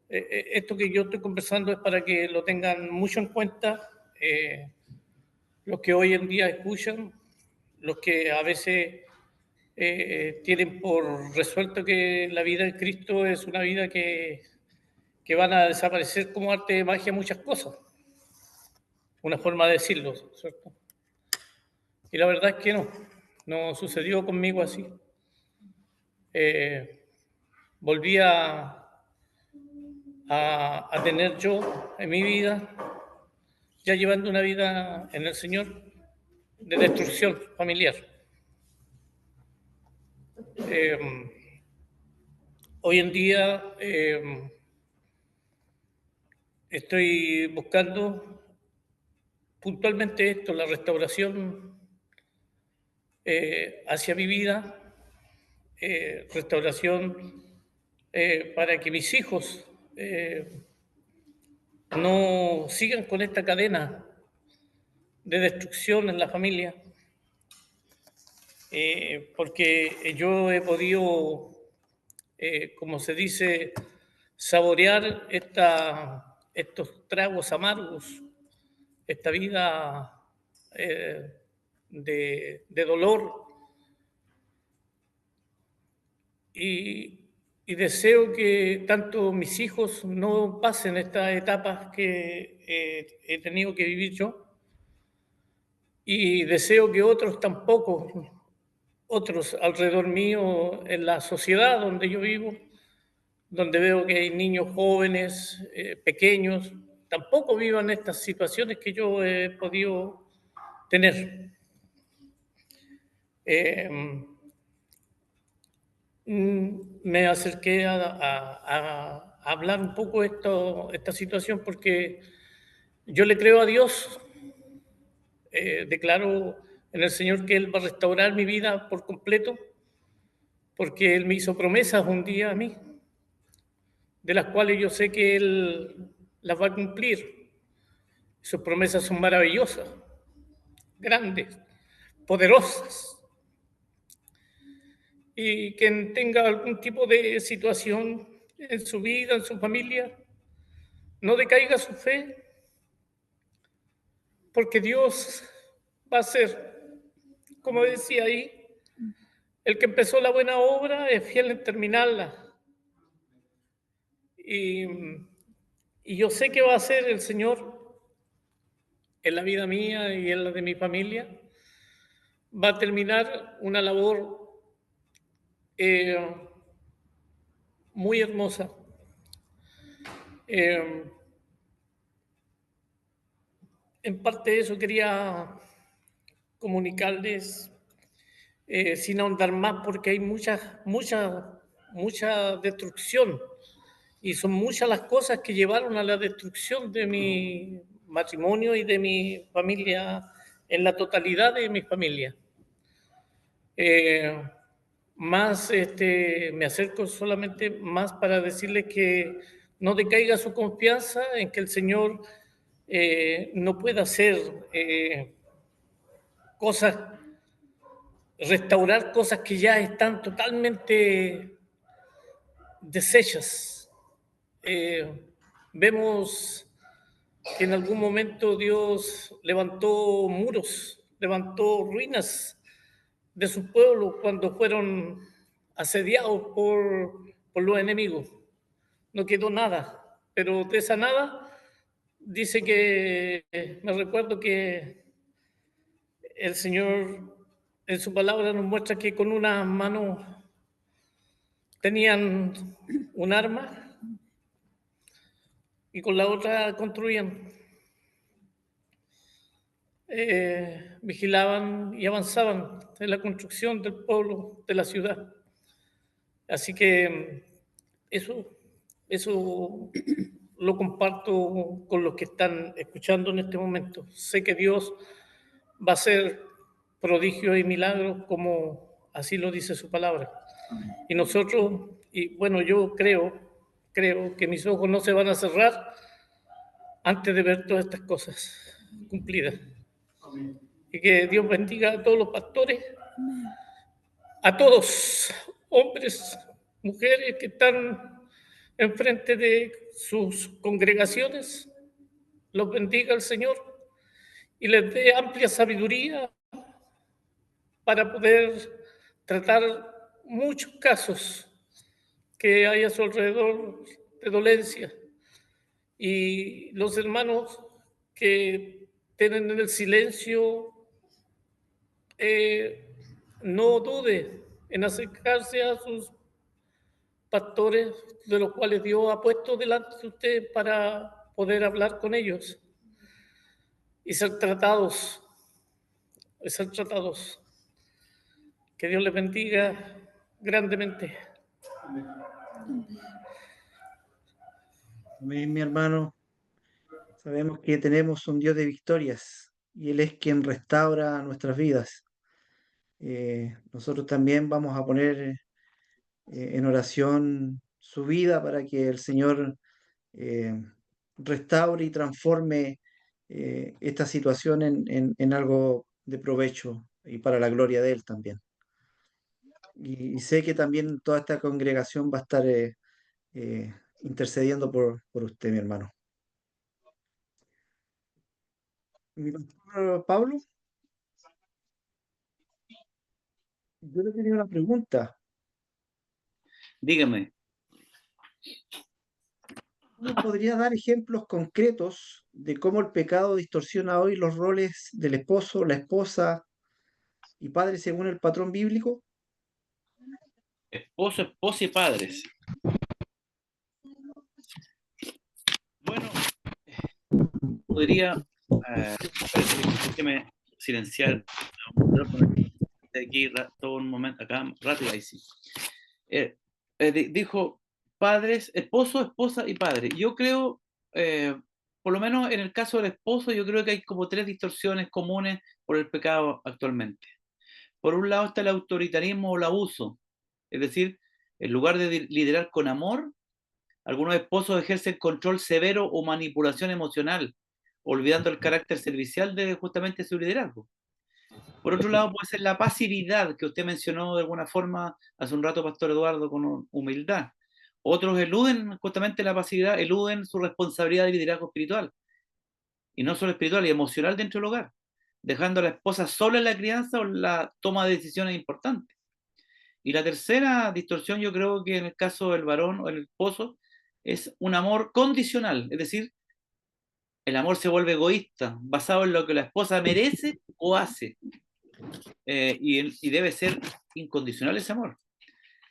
Esto que yo estoy conversando es para que lo tengan mucho en cuenta los que hoy en día escuchan, los que a veces tienen por resuelto que la vida en Cristo es una vida que van a desaparecer como arte de magia muchas cosas. Una forma de decirlo, ¿cierto? Y la verdad es que no sucedió conmigo así. Volví a tener yo en mi vida, ya llevando una vida en el Señor, de destrucción familiar. Hoy en día estoy buscando puntualmente esto, la restauración hacia mi vida, restauración para que mis hijos no sigan con esta cadena de destrucción en la familia, porque yo he podido, como se dice, saborear estos tragos amargos, esta vida de dolor, y deseo que tanto mis hijos no pasen estas etapas que he tenido que vivir yo, y deseo que otros tampoco, otros alrededor mío en la sociedad donde yo vivo, donde veo que hay niños jóvenes, pequeños, tampoco vivan estas situaciones que yo he podido tener. Me acerqué a hablar un poco esta situación porque yo le creo a Dios, declaro en el Señor que Él va a restaurar mi vida por completo, porque Él me hizo promesas un día a mí, de las cuales yo sé que Él las va a cumplir. Sus promesas son maravillosas, grandes, poderosas. Y quien tenga algún tipo de situación en su vida, en su familia, no decaiga su fe, porque Dios va a ser, como decía ahí, el que empezó la buena obra es fiel en terminarla. Y yo sé que va a ser el Señor en la vida mía y en la de mi familia. Va a terminar una labor muy hermosa. En parte de eso quería comunicarles, sin ahondar más, porque hay mucha destrucción, y son muchas las cosas que llevaron a la destrucción de mi matrimonio y de mi familia, en la totalidad de mi familia. Me acerco solamente más para decirles que no decaiga su confianza en que el Señor no puede hacer cosas, restaurar cosas que ya están totalmente deshechas. Vemos que en algún momento Dios levantó muros, levantó ruinas de su pueblo cuando fueron asediados por los enemigos. No quedó nada, pero de esa nada dice que, me recuerdo que el Señor en su palabra nos muestra que con una mano tenían un arma y con la otra construían, vigilaban y avanzaban en la construcción del pueblo, de la ciudad. Así que eso lo comparto con los que están escuchando en este momento. Sé que Dios va a hacer prodigios y milagros como así lo dice su palabra. Y nosotros, y bueno, yo creo que mis ojos no se van a cerrar antes de ver todas estas cosas cumplidas. Y que Dios bendiga a todos los pastores, a todos, hombres, mujeres que están enfrente de sus congregaciones. Los bendiga el Señor y les dé amplia sabiduría para poder tratar muchos casos que hay a su alrededor de dolencia. Y los hermanos que tienen en el silencio, no dude en acercarse a sus pastores, de los cuales Dios ha puesto delante de usted para poder hablar con ellos y ser tratados. Que Dios les bendiga grandemente. Amén, mi hermano. Sabemos que tenemos un Dios de victorias y Él es quien restaura nuestras vidas. Nosotros también vamos a poner en oración su vida para que el Señor eh, restaure y transforme esta situación en algo de provecho y para la gloria de Él también. Y sé que también toda esta congregación va a estar intercediendo por usted, mi hermano. Mi pastor Pablo, yo le tenía una pregunta. Dígame. ¿Nos podría dar ejemplos concretos de cómo el pecado distorsiona hoy los roles del esposo, la esposa y padre según el patrón bíblico? Esposo, esposa y padres. Bueno, podría... déjeme silenciar de aquí todo un momento, acá rápido, ahí sí. Dijo padres, esposo, esposa y padre. Yo creo, por lo menos en el caso del esposo, yo creo que hay como 3 distorsiones comunes por el pecado actualmente. Por un lado está el autoritarismo o el abuso, es decir, en lugar de liderar con amor, algunos esposos ejercen control severo o manipulación emocional, olvidando el carácter servicial de justamente su liderazgo. Por otro lado, puede ser la pasividad que usted mencionó de alguna forma hace un rato, Pastor Eduardo, con humildad. Otros eluden justamente la pasividad, eluden su responsabilidad de liderazgo espiritual, y no solo espiritual y emocional dentro del hogar, dejando a la esposa sola en la crianza o en la toma de decisiones importantes. Y la tercera distorsión, yo creo que en el caso del varón o el esposo, es un amor condicional, es decir, el amor se vuelve egoísta, basado en lo que la esposa merece o hace, y debe ser incondicional ese amor.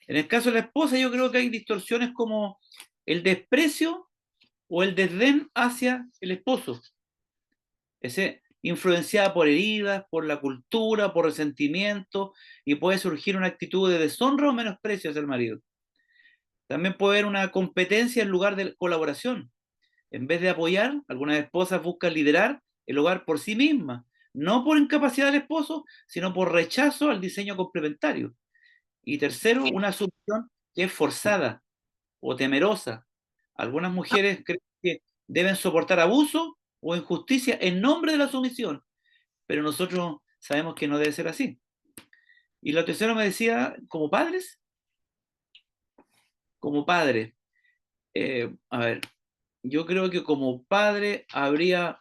En el caso de la esposa, yo creo que hay distorsiones como el desprecio o el desdén hacia el esposo, ese, influenciada por heridas, por la cultura, por resentimiento, y puede surgir una actitud de deshonra o menosprecio hacia el marido. También puede haber una competencia en lugar de colaboración. En vez de apoyar, algunas esposas buscan liderar el hogar por sí mismas, no por incapacidad del esposo, sino por rechazo al diseño complementario. Y tercero, una sumisión que es forzada o temerosa. Algunas mujeres creen que deben soportar abuso o injusticia en nombre de la sumisión, pero nosotros sabemos que no debe ser así. Y lo tercero me decía, como padres, a ver, yo creo que como padre habría,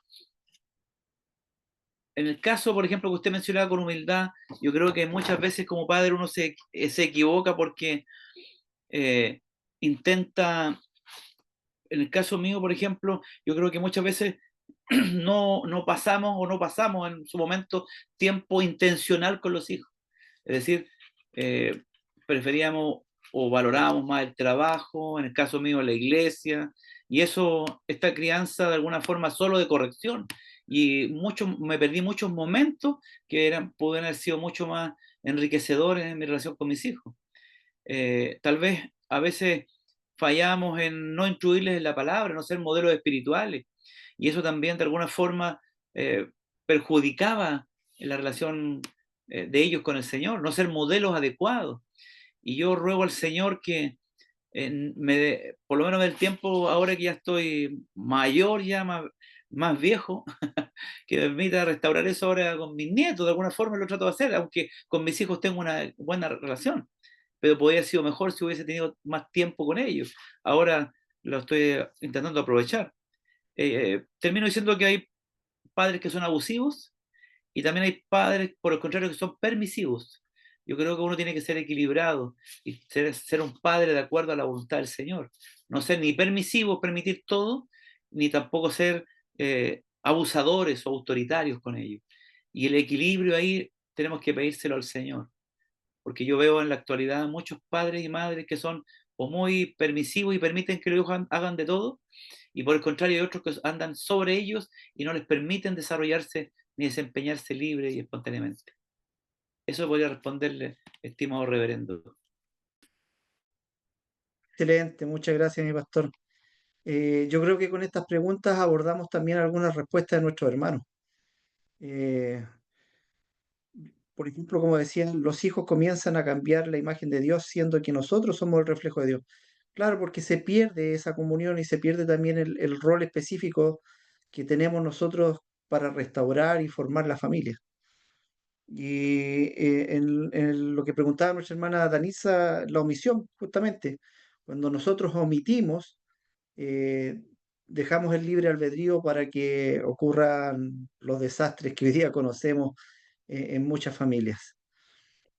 en el caso, por ejemplo, que usted mencionaba con humildad, yo creo que muchas veces como padre uno se equivoca porque eh, intenta, en el caso mío, por ejemplo, yo creo que muchas veces no pasamos o no pasamos en su momento tiempo intencional con los hijos. Es decir, eh, preferíamos o valorábamos más el trabajo, en el caso mío la iglesia, y eso, esta crianza de alguna forma solo de corrección, y me perdí muchos momentos que pueden haber sido mucho más enriquecedores en mi relación con mis hijos. Tal vez a veces fallamos en no incluirles en la palabra, no ser modelos espirituales, y eso también de alguna forma eh, perjudicaba la relación de ellos con el Señor, no ser modelos adecuados. Y yo ruego al Señor que por lo menos del tiempo, ahora que ya estoy mayor, ya más viejo, que me permita restaurar eso ahora con mis nietos, de alguna forma lo trato de hacer, aunque con mis hijos tengo una buena relación, pero podría haber sido mejor si hubiese tenido más tiempo con ellos. Ahora lo estoy intentando aprovechar. Termino diciendo que hay padres que son abusivos y también hay padres, por el contrario, que son permisivos. Yo creo que uno tiene que ser equilibrado y ser un padre de acuerdo a la voluntad del Señor. No ser ni permisivos, permitir todo, ni tampoco ser abusadores o autoritarios con ellos. Y el equilibrio ahí tenemos que pedírselo al Señor, porque yo veo en la actualidad muchos padres y madres que son o muy permisivos y permiten que los hijos hagan de todo, y por el contrario hay otros que andan sobre ellos y no les permiten desarrollarse ni desempeñarse libre y espontáneamente. Eso podría responderle, estimado reverendo. Excelente, muchas gracias, mi pastor. Yo creo que con estas preguntas abordamos también algunas respuestas de nuestros hermanos. Eh, por ejemplo, como decían, los hijos comienzan a cambiar la imagen de Dios, siendo que nosotros somos el reflejo de Dios. Claro, porque se pierde esa comunión y se pierde también el rol específico que tenemos nosotros para restaurar y formar la familia. Y en lo que preguntaba nuestra hermana Danisa, la omisión, justamente, cuando nosotros omitimos, eh, dejamos el libre albedrío para que ocurran los desastres que hoy día conocemos en muchas familias.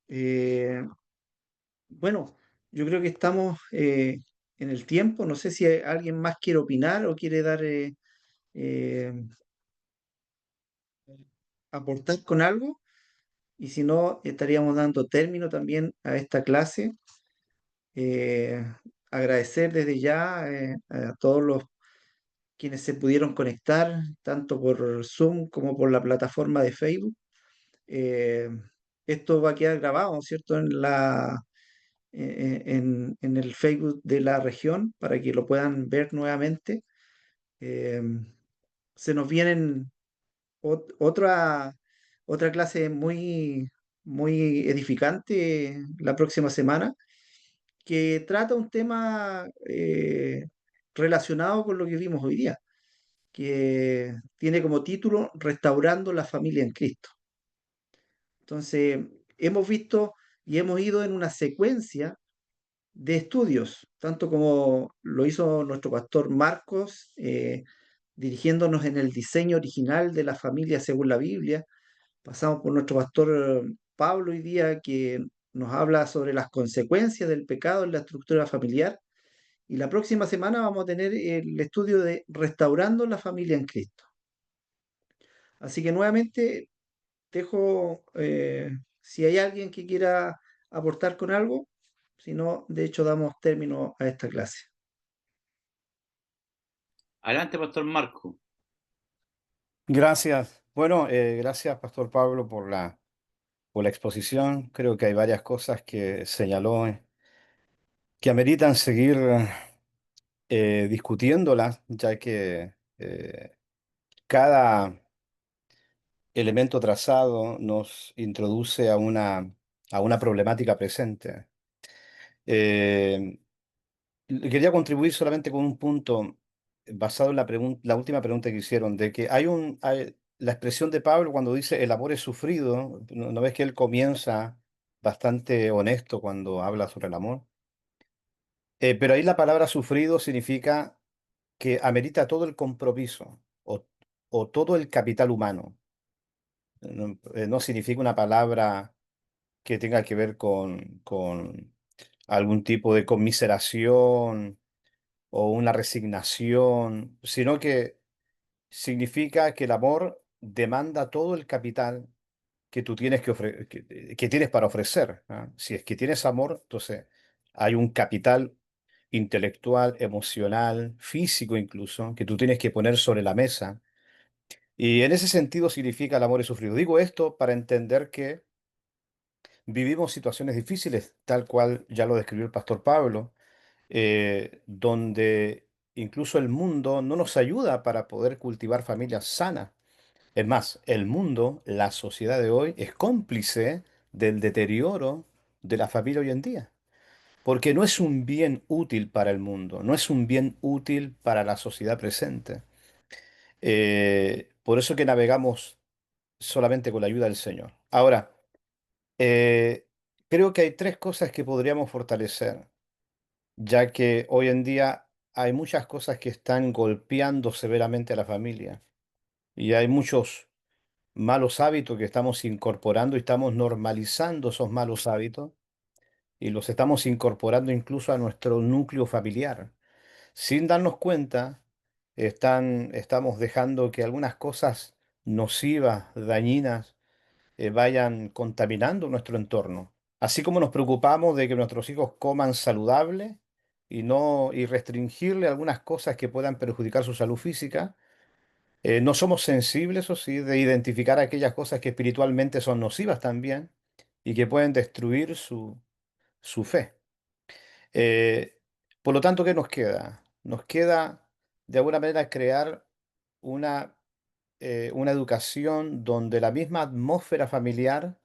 Eh, bueno, yo creo que estamos en el tiempo. No sé si alguien más quiere opinar o quiere dar eh, aportar con algo. Y si no, estaríamos dando término también a esta clase. Eh, Agradecer desde ya a todos los quienes se pudieron conectar, tanto por Zoom como por la plataforma de Facebook. Eh, Esto va a quedar grabado, ¿cierto? En el Facebook de la región para que lo puedan ver nuevamente. Eh, Se nos vienen otra, otra clase muy edificante la próxima semana, que trata un tema relacionado con lo que vimos hoy día. que tiene como título Restaurando la familia en Cristo. Entonces, hemos visto y hemos ido en una secuencia de estudios, tanto como lo hizo nuestro pastor Marcos, dirigiéndonos en el diseño original de la familia según la Biblia. Pasamos por nuestro pastor Pablo hoy día, que nos habla sobre las consecuencias del pecado en la estructura familiar. Y la próxima semana vamos a tener el estudio de Restaurando la familia en Cristo. Así que nuevamente dejo, si hay alguien que quiera aportar con algo, si no, de hecho damos término a esta clase. Adelante, Pastor Marco. Gracias. Bueno, gracias, Pastor Pablo, por la exposición. Creo que hay varias cosas que señaló que ameritan seguir discutiéndolas, ya que cada elemento trazado nos introduce a una problemática presente. Eh, Quería contribuir solamente con un punto basado en la última pregunta que hicieron, de que la expresión de Pablo cuando dice el amor es sufrido. ¿No ves que él comienza bastante honesto cuando habla sobre el amor? Pero ahí la palabra sufrido significa que amerita todo el compromiso o todo el capital humano. No significa una palabra que tenga que ver con algún tipo de conmiseración o una resignación, sino que significa que el amor demanda todo el capital que tú tienes que tienes para ofrecer, ¿ah? Si es que tienes amor, entonces hay un capital intelectual, emocional, físico incluso, que tú tienes que poner sobre la mesa. Y en ese sentido significa el amor es sufrido. Digo esto para entender que vivimos situaciones difíciles, tal cual ya lo describió el pastor Pablo, donde incluso el mundo no nos ayuda para poder cultivar familias sanas. Es más, el mundo, la sociedad de hoy, es cómplice del deterioro de la familia hoy en día, porque no es un bien útil para el mundo, no es un bien útil para la sociedad presente. Por eso que navegamos solamente con la ayuda del Señor. Ahora, eh, creo que hay tres cosas que podríamos fortalecer, ya que hoy en día hay muchas cosas que están golpeando severamente a la familia y hay muchos malos hábitos que estamos incorporando y estamos normalizando esos malos hábitos y los estamos incorporando incluso a nuestro núcleo familiar. Sin darnos cuenta, estamos dejando que algunas cosas nocivas, dañinas, vayan contaminando nuestro entorno. Así como nos preocupamos de que nuestros hijos coman saludable y restringirle algunas cosas que puedan perjudicar su salud física, no somos sensibles, o sí, de identificar aquellas cosas que espiritualmente son nocivas también y que pueden destruir su fe. Eh, por lo tanto, ¿qué nos queda? Nos queda, de alguna manera, crear una, una educación donde la misma atmósfera familiar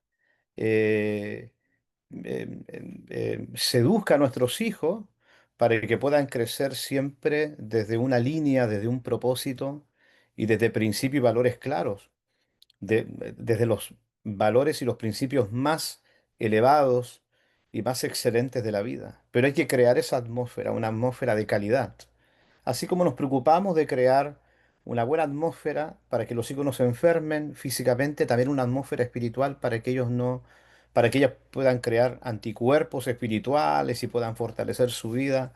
eh, seduzca a nuestros hijos para que puedan crecer siempre desde una línea, desde un propósito y desde principios y valores claros, desde los valores y los principios más elevados y más excelentes de la vida. Pero hay que crear esa atmósfera, una atmósfera de calidad. Así como nos preocupamos de crear una buena atmósfera para que los hijos no se enfermen físicamente, también una atmósfera espiritual para que ellos no, para que ellas puedan crear anticuerpos espirituales y puedan fortalecer su vida,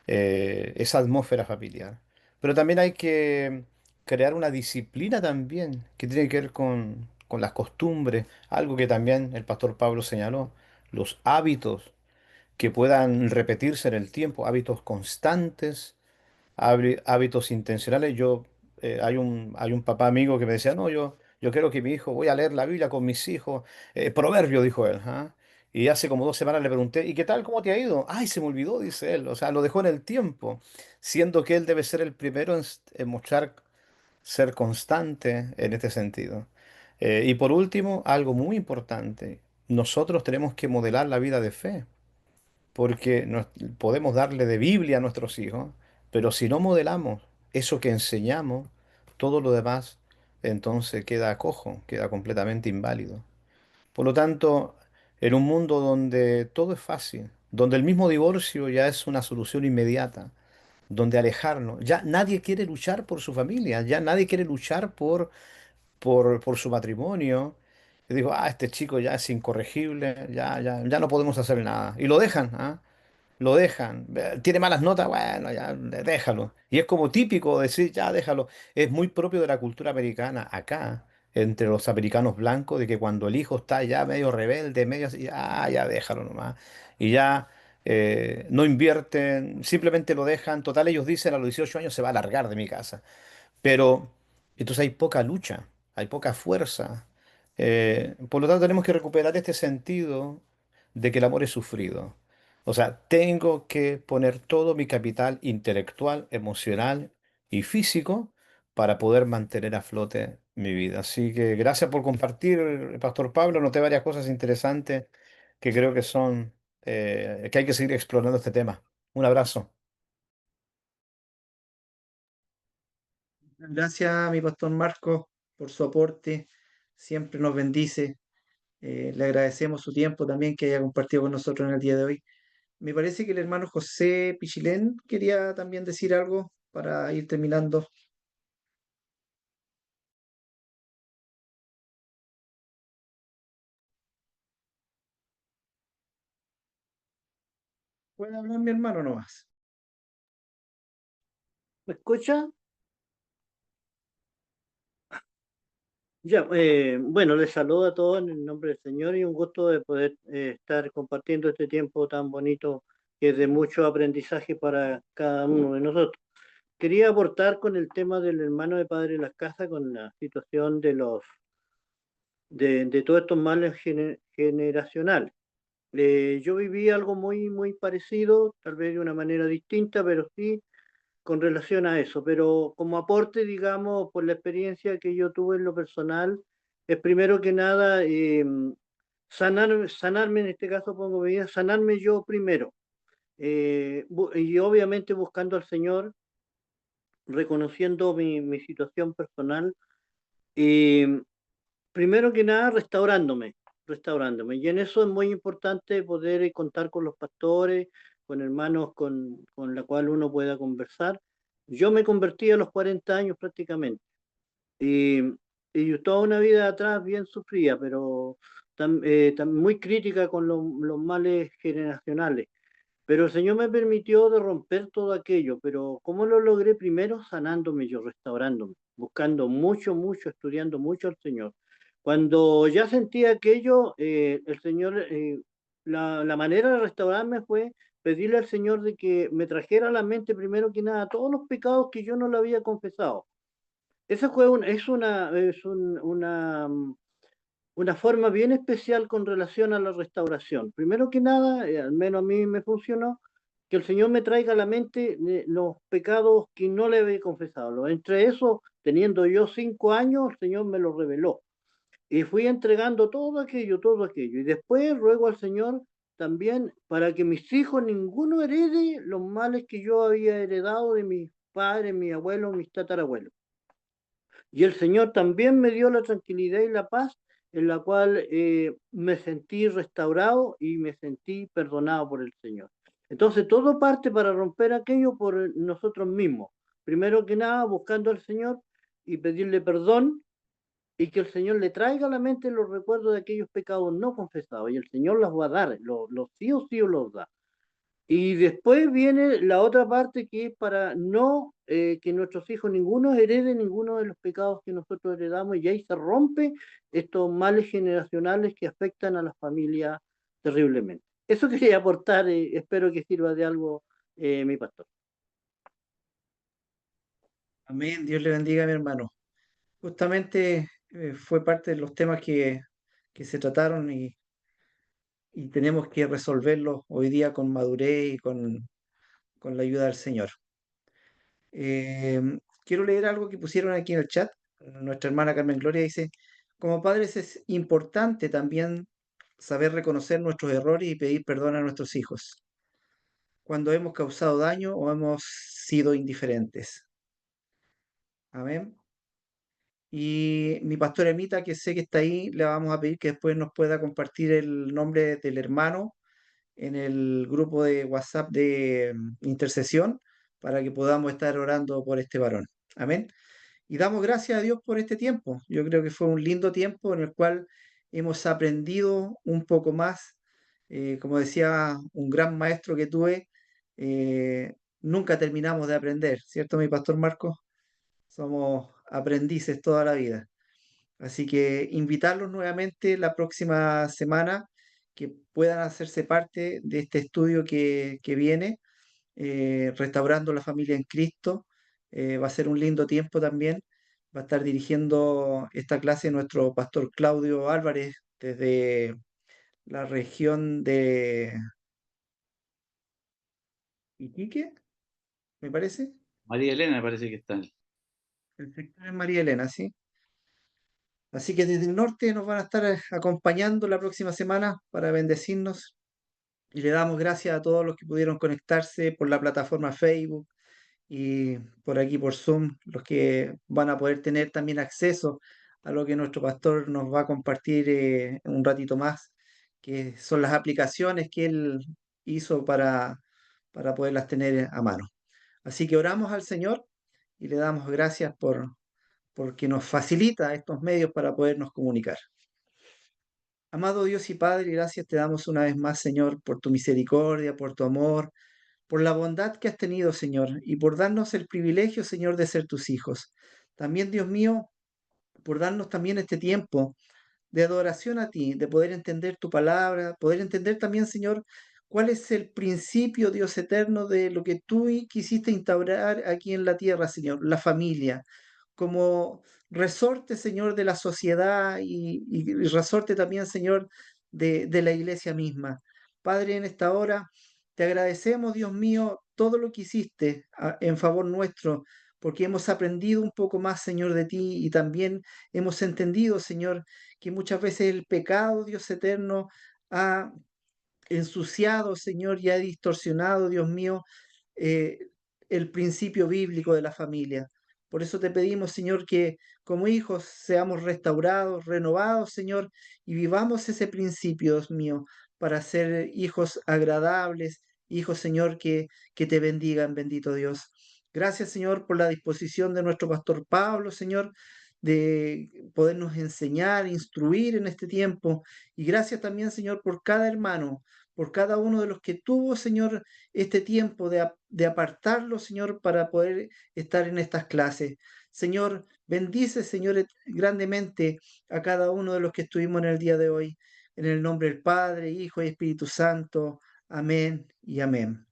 esa atmósfera familiar. Pero también hay que crear una disciplina también que tiene que ver con las costumbres, algo que también el pastor Pablo señaló, los hábitos que puedan repetirse en el tiempo, hábitos constantes, hábitos intencionales. Hay un papá amigo que me decía, no, yo quiero que mi hijo, voy a leer la Biblia con mis hijos, proverbio, dijo él, ¿ah? Y hace como 2 semanas le pregunté, ¿y qué tal? ¿Cómo te ha ido? Ay, se me olvidó, dice él. O sea, lo dejó en el tiempo, siendo que él debe ser el primero en mostrar ser constante en este sentido. Y por último, algo muy importante, nosotros tenemos que modelar la vida de fe porque podemos darle de Biblia a nuestros hijos, pero si no modelamos eso que enseñamos, todo lo demás entonces queda cojo, queda completamente inválido. Por lo tanto, en un mundo donde todo es fácil, donde el mismo divorcio ya es una solución inmediata, donde alejarnos, ya nadie quiere luchar por su familia, ya nadie quiere luchar por su matrimonio. Y digo, este chico ya es incorregible, ya no podemos hacer nada. Y lo dejan, ¿ah? Lo dejan. Tiene malas notas, bueno, ya déjalo. Y es como típico decir, ya déjalo. Es muy propio de la cultura americana acá, entre los americanos blancos, de que cuando el hijo está ya medio rebelde, medio así, ya déjalo nomás. Y ya no invierten, simplemente lo dejan. Total, ellos dicen a los 18 años se va a largar de mi casa. Pero entonces hay poca lucha, hay poca fuerza. Por lo tanto, tenemos que recuperar este sentido de que el amor es sufrido. O sea, tengo que poner todo mi capital intelectual, emocional y físico para poder mantener a flote mi vida. Así que gracias por compartir, Pastor Pablo. Noté varias cosas interesantes que creo que son, que hay que seguir explorando este tema. Un abrazo. Gracias, mi pastor Marcos, por su aporte. Siempre nos bendice. Le agradecemos su tiempo también que haya compartido con nosotros en el día de hoy. Me parece que el hermano José Pichilén quería también decir algo para ir terminando. Puede hablar mi hermano nomás. ¿Me escucha? Ya, bueno, les saludo a todos en el nombre del Señor y un gusto de poder estar compartiendo este tiempo tan bonito que es de mucho aprendizaje para cada uno de nosotros. Quería aportar con el tema del hermano de Padre de la Casa, con la situación de todos estos males generacionales. Yo viví algo muy parecido, tal vez de una manera distinta, pero sí con relación a eso, pero como aporte, digamos, por la experiencia que yo tuve en lo personal, es primero que nada sanarme, en este caso pongo medidas, sanarme yo primero, y obviamente buscando al Señor, reconociendo mi situación personal, y primero que nada restaurándome, y en eso es muy importante poder contar con los pastores, con hermanos con la cual uno pueda conversar. Yo me convertí a los 40 años prácticamente, y, y toda una vida atrás bien sufría, pero muy crítica con los males generacionales. Pero el Señor me permitió de romper todo aquello, pero ¿cómo lo logré? Primero sanándome yo, restaurándome, buscando mucho, estudiando mucho al Señor. Cuando ya sentía aquello, el Señor, la manera de restaurarme fue pedirle al Señor de que me trajera a la mente primero que nada todos los pecados que yo no le había confesado. Esa fue una forma bien especial con relación a la restauración. Primero que nada, al menos a mí me funcionó, que el Señor me traiga a la mente los pecados que no le había confesado. Entre eso, teniendo yo 5 años, el Señor me lo reveló. Y fui entregando todo aquello, todo aquello. Y después ruego al Señor también para que mis hijos ninguno herede los males que yo había heredado de mis padres, mis abuelos, mis tatarabuelos. Y el Señor también me dio la tranquilidad y la paz en la cual me sentí restaurado y me sentí perdonado por el Señor. Entonces todo parte para romper aquello por nosotros mismos. Primero que nada, buscando al Señor y pedirle perdón y que el Señor le traiga a la mente los recuerdos de aquellos pecados no confesados. Y el Señor los va a dar, los sí o sí los da. Y después viene la otra parte que es para no que nuestros hijos ninguno herede ninguno de los pecados que nosotros heredamos y ahí se rompe estos males generacionales que afectan a la familia terriblemente. Eso quería aportar, espero que sirva de algo, mi pastor. Amén. Dios le bendiga, mi hermano. Justamente fue parte de los temas que se trataron y tenemos que resolverlos hoy día con madurez y con la ayuda del Señor. Quiero leer algo que pusieron aquí en el chat. Nuestra hermana Carmen Gloria dice, como padres es importante también saber reconocer nuestros errores y pedir perdón a nuestros hijos cuando hemos causado daño o hemos sido indiferentes. Amén. Y mi pastor Emita, que sé que está ahí, le vamos a pedir que después nos pueda compartir el nombre del hermano en el grupo de WhatsApp de intercesión para que podamos estar orando por este varón. Amén. Y damos gracias a Dios por este tiempo. Yo creo que fue un lindo tiempo en el cual hemos aprendido un poco más. Como decía un gran maestro que tuve, nunca terminamos de aprender, ¿cierto, mi pastor Marcos? Somos aprendices toda la vida. Así que invitarlos nuevamente la próxima semana que puedan hacerse parte de este estudio que viene, Restaurando la Familia en Cristo. Va a ser un lindo tiempo también. Va a estar dirigiendo esta clase nuestro pastor Claudio Álvarez desde la región de Iquique, me parece. María Elena me parece que está. El sector es María Elena, ¿sí? Así que desde el norte nos van a estar acompañando la próxima semana para bendecirnos. Y le damos gracias a todos los que pudieron conectarse por la plataforma Facebook y por aquí por Zoom, los que van a poder tener también acceso a lo que nuestro pastor nos va a compartir un ratito más, que son las aplicaciones que él hizo para poderlas tener a mano. Así que oramos al Señor y le damos gracias porque nos facilita estos medios para podernos comunicar. Amado Dios y Padre, gracias te damos una vez más, Señor, por tu misericordia, por tu amor, por la bondad que has tenido, Señor, y por darnos el privilegio, Señor, de ser tus hijos. También, Dios mío, por darnos también este tiempo de adoración a ti, de poder entender tu palabra, poder entender también, Señor, cuál es el principio, Dios eterno, de lo que tú quisiste instaurar aquí en la tierra, Señor, la familia, como resorte, Señor, de la sociedad y resorte también, Señor, de la iglesia misma. Padre, en esta hora te agradecemos, Dios mío, todo lo que hiciste en favor nuestro, porque hemos aprendido un poco más, Señor, de ti y también hemos entendido, Señor, que muchas veces el pecado, Dios eterno, ha ensuciado, Señor, y ha distorsionado, Dios mío, eh, el principio bíblico de la familia. Por eso te pedimos, Señor, que como hijos seamos restaurados, renovados, Señor, y vivamos ese principio, Dios mío, para ser hijos agradables, hijos, Señor, que te bendigan, bendito Dios. Gracias, Señor, por la disposición de nuestro pastor Pablo, Señor, de podernos enseñar, instruir en este tiempo. Y gracias también, Señor, por cada hermano, por cada uno de los que tuvo, Señor, este tiempo de apartarlo, Señor, para poder estar en estas clases. Señor, bendice, Señor, grandemente a cada uno de los que estuvimos en el día de hoy. En el nombre del Padre, Hijo y Espíritu Santo. Amén y amén.